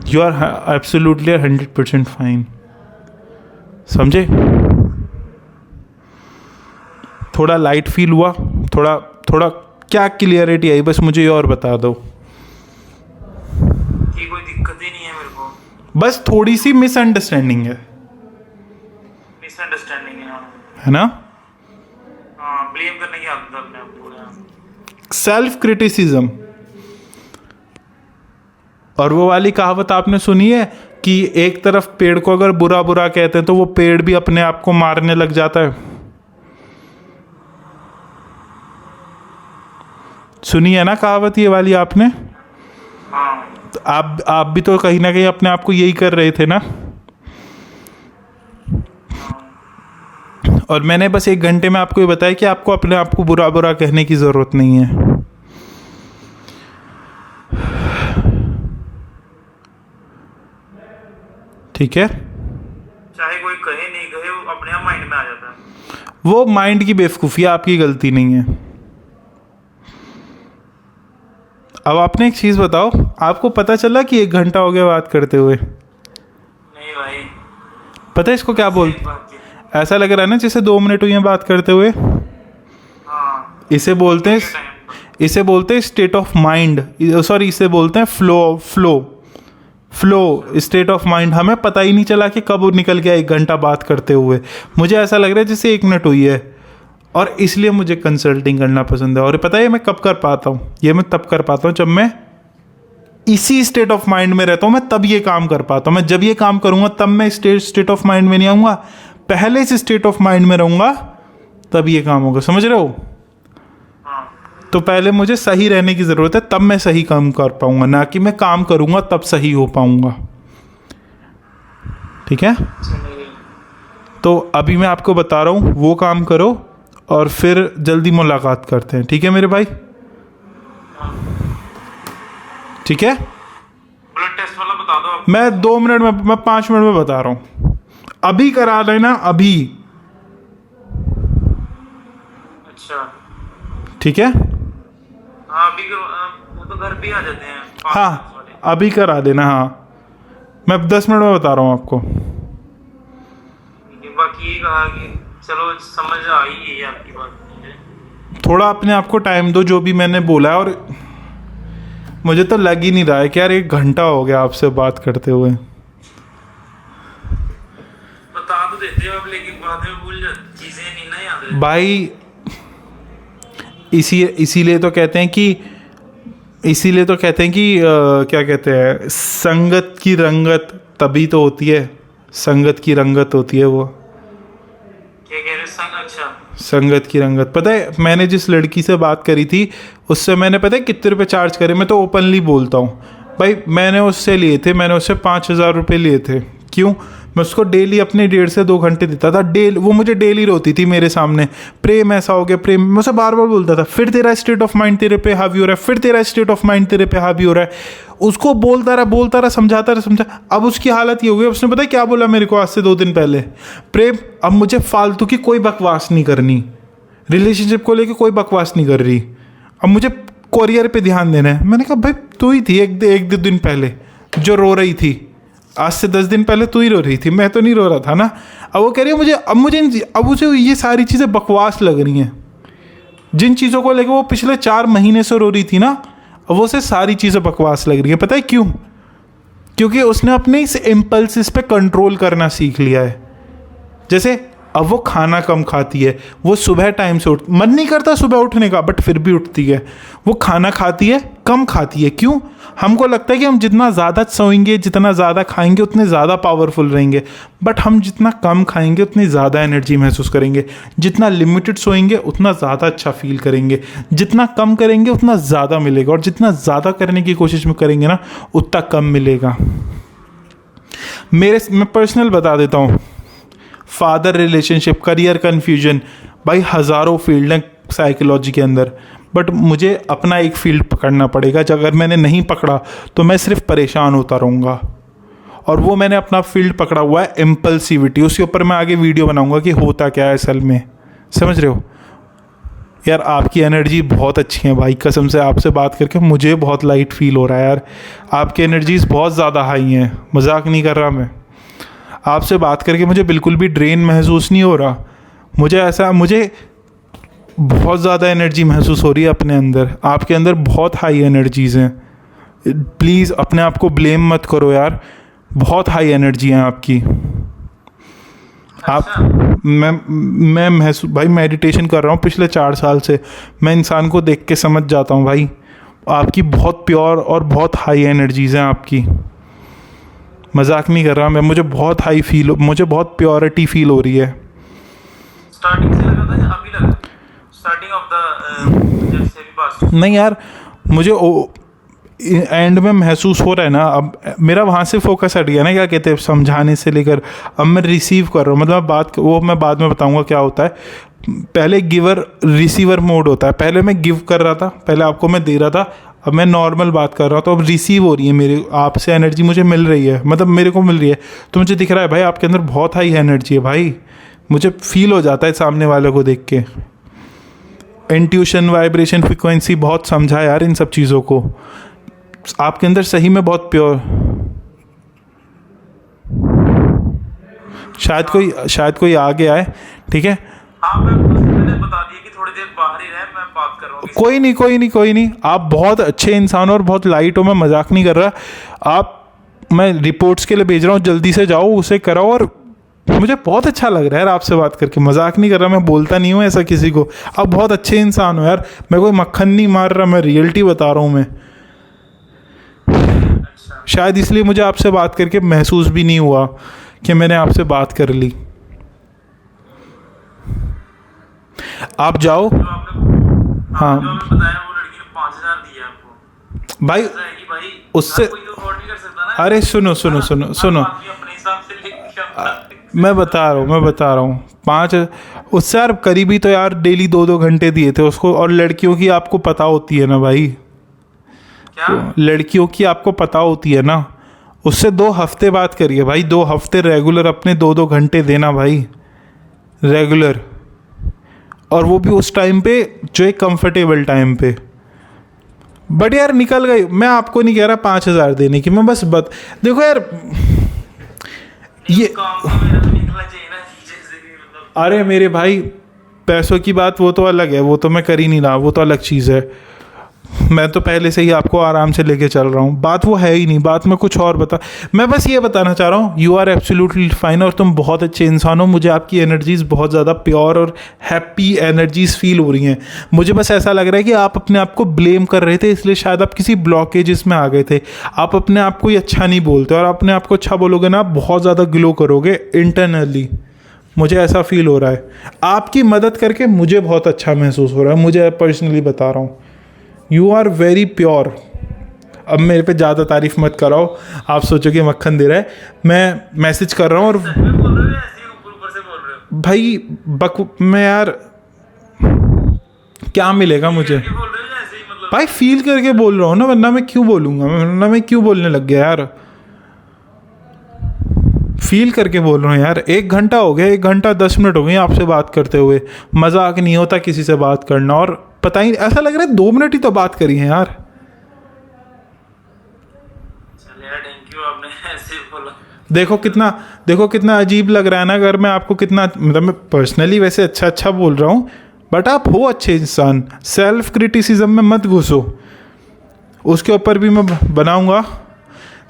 यू आर एब्सोल्युटली 100% फाइन, समझे? थोड़ा लाइट फील हुआ, थोड़ा थोड़ा क्या क्लियरिटी आई, बस मुझे ये और बता दो। कि कोई दिक्कत ही नहीं है मेरे को, बस थोड़ी सी मिसअंडरस्टैंडिंग है मिसअंडरस्टैंडिंग है ना? हाँ, ब्लेम करने की आदत है अपने आप को यार। Self criticism. और वो वाली कहावत आपने सुनी है कि एक तरफ पेड़ को अगर बुरा बुरा कहते हैं तो वो पेड़ भी अपने आप को मारने लग जाता है। सुनी है ना कहावत ये वाली आपने? हाँ, तो आप भी तो कहीं ना कहीं अपने आप को यही कर रहे थे ना। और मैंने बस 1 घंटे में आपको ये बताया कि आपको अपने आप को बुरा बुरा कहने की ज़रूरत नहीं है। ठीक है, चाहे कोई कहे नहीं कहे, वो अपने आप माइंड में आ जाता है। वो माइंड की बेवकूफ़ी है, आपकी गलती नहीं है। अब आपने एक चीज़ बताओ, आपको पता चला कि 1 घंटा हो गया बात करते हुए? नहीं भाई, पता है इसको क्या सही बोलते? बात है। ऐसा लग रहा है ना जैसे 2 मिनट हुई हैं बात करते हुए। हाँ, इसे बोलते हैं स्टेट ऑफ माइंड, सॉरी इसे बोलते हैं फ्लो स्टेट ऑफ माइंड। हमें पता ही नहीं चला कि कब निकल गया 1 घंटा बात करते हुए। मुझे ऐसा लग रहा है जैसे 1 मिनट हुई है, और इसलिए मुझे कंसल्टिंग करना पसंद है। और पता है मैं कब कर पाता हूँ? ये मैं तब कर पाता हूँ जब मैं इसी स्टेट ऑफ माइंड में रहता हूँ, मैं तब ये काम कर पाता हूँ। मैं जब ये काम करूँगा तब मैं स्टेट ऑफ माइंड में नहीं आऊँगा, पहले से स्टेट ऑफ माइंड में रहूँगा तब ये काम होगा। समझ रहे हो? हाँ, तो पहले मुझे सही रहने की ज़रूरत है, तब मैं सही काम कर पाऊँगा, ना कि मैं काम करूँगा तब सही हो पाऊँगा। ठीक है? चलिए। तो अभी मैं आपको बता रहा हूँ, वो काम करो और फिर जल्दी मुलाकात करते हैं। ठीक है मेरे भाई? ठीक है, ब्लड टेस्ट वाला बता दो आप। मैं 2 मिनट में, मैं 5 मिनट में बता रहा हूँ। अभी करा लेना अभी। अच्छा, ठीक है? हाँ अभी वो तो घर भी आ जाते हैं 5 हाँ मिनट वाले। अभी करा देना। हाँ मैं 10 मिनट में बता रहा हूँ आपको। ठीक है, बाकी ये कहा कि चलो समझ आई है आपकी बात मुझे। थोड़ा अपने आप को टाइम दो, जो भी मैंने बोला है। और मुझे तो लग ही नहीं रहा है कि यार 1 घंटा हो गया आपसे बात करते हुए। बता तो देते हो आप, लेकिन बाद में भूल जाते, चीजें नहीं ना याद रहती। भाई इसीलिए तो कहते हैं कि क्या कहते हैं, संगत की रंगत तभी तो होती है, संगत की रंगत होती है वो। क्या कह रहे संग? अच्छा, संगत की रंगत। पता है मैंने जिस लड़की से बात करी थी उससे मैंने पता है कितने रुपए चार्ज करे? मैं तो ओपनली बोलता हूँ भाई, मैंने उससे 5,000 रुपये लिए थे। क्यों? मैं उसको डेली अपने 1.5 से 2 घंटे देता था। वो मुझे डेली रोती थी मेरे सामने, प्रेम ऐसा हो गया, प्रेम। मैं उसे बार बार बोलता था, फिर तेरा स्टेट ऑफ माइंड तेरे पे हावी हो रहा है, फिर तेरा स्टेट ऑफ माइंड तेरे पे हावी हो रहा है। उसको बोलता रहा, समझाता रहा। अब उसकी हालत ये हो गई, उसने पता है क्या बोला मेरे को आज से 2 दिन पहले? प्रेम, अब मुझे फालतू की कोई बकवास नहीं करनी, रिलेशनशिप को लेके कोई बकवास नहीं कर रही, अब मुझे करियर पे ध्यान देना है। मैंने कहा भाई तू ही थी एक दो दिन पहले जो रो रही थी, आज से 10 दिन पहले तू ही रो रही थी, मैं तो नहीं रो रहा था ना। अब वो कह रही है अब मुझे ये सारी चीज़ें बकवास लग रही हैं। जिन चीज़ों को लेकर वो पिछले 4 महीने से रो रही थी ना, अब वो से सारी चीज़ें बकवास लग रही हैं। पता है क्यों? क्योंकि उसने अपने इस इम्पल्सिस पे कंट्रोल करना सीख लिया है। जैसे अब वो खाना कम खाती है, वो सुबह टाइम से मन नहीं करता सुबह उठने का, बट फिर भी उठती है। वो खाना खाती है, कम खाती है। क्यों? हमको लगता है कि हम जितना ज़्यादा सोएंगे, जितना ज़्यादा खाएंगे, उतने ज़्यादा पावरफुल रहेंगे। बट हम जितना कम खाएंगे उतनी ज़्यादा एनर्जी महसूस करेंगे। जितना लिमिटेड सोएंगे उतना ज़्यादा अच्छा फील करेंगे। जितना कम करेंगे उतना ज़्यादा मिलेगा, और जितना ज़्यादा करने की कोशिश में करेंगे ना उतना कम मिलेगा। मैं पर्सनल बता देता हूँ, फादर रिलेशनशिप, करियर कन्फ्यूजन, भाई हज़ारों फील्ड हैं साइकोलॉजी के अंदर, बट मुझे अपना एक फील्ड पकड़ना पड़ेगा। अगर मैंने नहीं पकड़ा तो मैं सिर्फ परेशान होता रहूँगा। और वो मैंने अपना फील्ड पकड़ा हुआ है इम्पल्सिविटी। उसके ऊपर मैं आगे वीडियो बनाऊँगा कि होता क्या है असल में। समझ रहे हो? यार आपकी एनर्जी बहुत अच्छी है भाई, कसम से आपसे बात करके मुझे बहुत लाइट फील हो रहा है यार। आपकी एनर्जीज़ बहुत ज़्यादा हाई हैं, मजाक नहीं कर रहा मैं। आपसे बात करके मुझे बिल्कुल भी ड्रेन महसूस नहीं हो रहा। मुझे बहुत ज़्यादा एनर्जी महसूस हो रही है अपने अंदर, आपके अंदर बहुत हाई एनर्जीज़ हैं। प्लीज़ अपने आप को ब्लेम मत करो यार, बहुत हाई एनर्जी हैं आपकी। आप मैं महसूस भाई मेडिटेशन कर रहा हूँ पिछले 4 साल से, मैं इंसान को देख के समझ जाता हूँ भाई, आपकी बहुत प्योर और बहुत हाई एनर्जीज़ हैं आपकी। मजाक नहीं कर रहा मैं, मुझे बहुत प्योरिटी फील हो रही है। स्टार्टिंग से लगा था या अभी लगा? स्टार्टिंग ऑफ द जब से भी बात नहीं यार, मुझे एंड में महसूस हो रहा है ना, अब मेरा वहाँ से फोकस हट गया ना, क्या कहते हैं, समझाने से लेकर अब मैं रिसीव कर रहा हूँ। मतलब मैं बाद में बताऊँगा क्या होता है। पहले गिवर रिसीवर मोड होता है, पहले मैं गिव कर रहा था, पहले आपको मैं दे रहा था, अब मैं नॉर्मल बात कर रहा हूँ, तो अब रिसीव हो रही है मेरे आपसे एनर्जी, मुझे मिल रही है, मतलब मेरे को मिल रही है। तो मुझे दिख रहा है भाई आपके अंदर बहुत हाई एनर्जी है भाई, मुझे फील हो जाता है सामने वाले को देख के। इंट्यूशन, वाइब्रेशन, फ्रिक्वेंसी बहुत समझा यार इन सब चीज़ों को। आपके अंदर सही में बहुत प्योर, शायद कोई आ गया है, ठीक है। हाँ, मैंने बता दिया कि थोड़ी देर बाहर ही रहे, मैं बात कर रहा हूँ। कोई नहीं, आप बहुत अच्छे इंसान हो और बहुत लाइट हो, मैं मजाक नहीं कर रहा। मैं रिपोर्ट्स के लिए भेज रहा हूँ, जल्दी से जाओ उसे कराओ। और मुझे बहुत अच्छा लग रहा है यार आपसे बात करके, मजाक नहीं कर रहा, मैं बोलता नहीं हूँ ऐसा किसी को। आप बहुत अच्छे इंसान हो यार, मैं कोई मक्खन नहीं मार रहा, मैं रियलिटी बता रहा हूँ मैं। शायद इसलिए मुझे आपसे बात करके महसूस भी नहीं हुआ कि मैंने आपसे बात कर ली। आप जाओ। हाँ जो आपने बताया वो लड़की ने 5,000 दिया आपको भाई, भाई उससे कोई तो अफोर्ड नहीं कर सकता ना। अरे सुनो, आदमी अपने हिसाब से लेके मैं बता रहा हूँ 5 उससे यार करीबी तो यार डेली 2-2 घंटे दिए थे उसको। और लड़कियों की आपको पता होती है ना भाई, क्या लड़कियों की आपको पता होती है ना, उससे 2 हफ्ते बात करिए भाई, 2 हफ्ते रेगुलर अपने 2-2 घंटे देना भाई, रेगुलर। और वो भी उस टाइम पे जो एक कंफर्टेबल टाइम पे। बट यार निकल गई, मैं आपको नहीं कह रहा 5,000 देने की, मैं बस देखो यार ये काम तो मेरा भी निकलना चाहिए ना, जैसे भी मतलब। अरे मेरे भाई, पैसों की बात वो तो अलग है, वो तो मैं कर ही नहीं रहा, वो तो अलग चीज़ है। मैं तो पहले से ही आपको आराम से लेके चल रहा हूँ, बात वो है ही नहीं, बात मैं कुछ और मैं बस ये बताना चाह रहा हूँ, यू आर एब्सोल्युटली फाइन और तुम बहुत अच्छे इंसान हो। मुझे आपकी एनर्जीज़ बहुत ज़्यादा प्योर और हैप्पी एनर्जीज़ फील हो रही हैं। मुझे बस ऐसा लग रहा है कि आप अपने आप को ब्लेम कर रहे थे, इसलिए शायद आप किसी ब्लॉकेजेस में आ गए थे। आप अपने आप को ही अच्छा नहीं बोलते, और अपने आप को अच्छा बोलोगे ना, आप बहुत ज़्यादा ग्लो करोगे इंटरनली। मुझे ऐसा फील हो रहा है, आपकी मदद करके मुझे बहुत अच्छा महसूस हो रहा है, मुझे पर्सनली बता रहा हूँ। You are very pure. अब मेरे पे ज़्यादा तारीफ मत कराओ, आप सोचो कि मक्खन दे रहा है। मैं मैसेज कर रहा हूँ और बोल रहे हो या ऐसे ही ऊपर से बोल रहे हो? भाई मैं यार क्या मिलेगा मुझे बोल रहे हो या ऐसे ही मतलब? भाई, फील करके बोल रहा हूँ ना, वरना मैं क्यों बोलूँगा, वरना मैं क्यों बोलने लग गया यार। फील करके बोल रहा हूँ यार। 1 घंटा हो गया, 1 घंटा 10 मिनट हो गए आपसे बात करते हुए। मजाक नहीं होता किसी से बात करना, और पता ही ऐसा लग रहा है 2 मिनट ही तो बात करी है यार। चल यार, थैंक यू, आपने ऐसे बोला। देखो कितना अजीब लग रहा है ना, अगर मैं आपको कितना, मतलब मैं पर्सनली वैसे अच्छा बोल रहा हूँ, बट आप हो अच्छे इंसान। सेल्फ क्रिटिसिज्म में मत घुसो, उसके ऊपर भी मैं बनाऊँगा।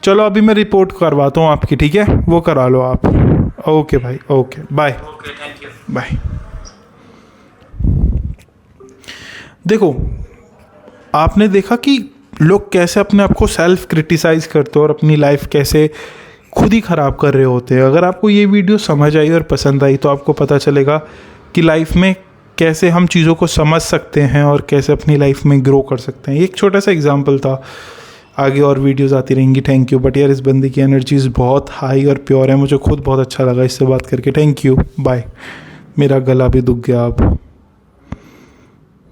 चलो अभी मैं रिपोर्ट करवाता हूँ आपकी, ठीक है, वो करा लो आप। ओके भाई, okay bye. Okay, thank you. Bye. देखो, आपने देखा कि लोग कैसे अपने आप को सेल्फ क्रिटिसाइज करते हैं और अपनी लाइफ कैसे खुद ही ख़राब कर रहे होते हैं। अगर आपको ये वीडियो समझ आई और पसंद आई तो आपको पता चलेगा कि लाइफ में कैसे हम चीज़ों को समझ सकते हैं और कैसे अपनी लाइफ में ग्रो कर सकते हैं। एक छोटा सा एग्जांपल था, आगे और वीडियोस आती रहेंगी। Thank you. बट यार इस बंदे की एनर्जीज बहुत हाई और प्योर है, मुझे खुद बहुत अच्छा लगा इससे बात करके। Thank you, bye. मेरा गला भी दुख गया अब।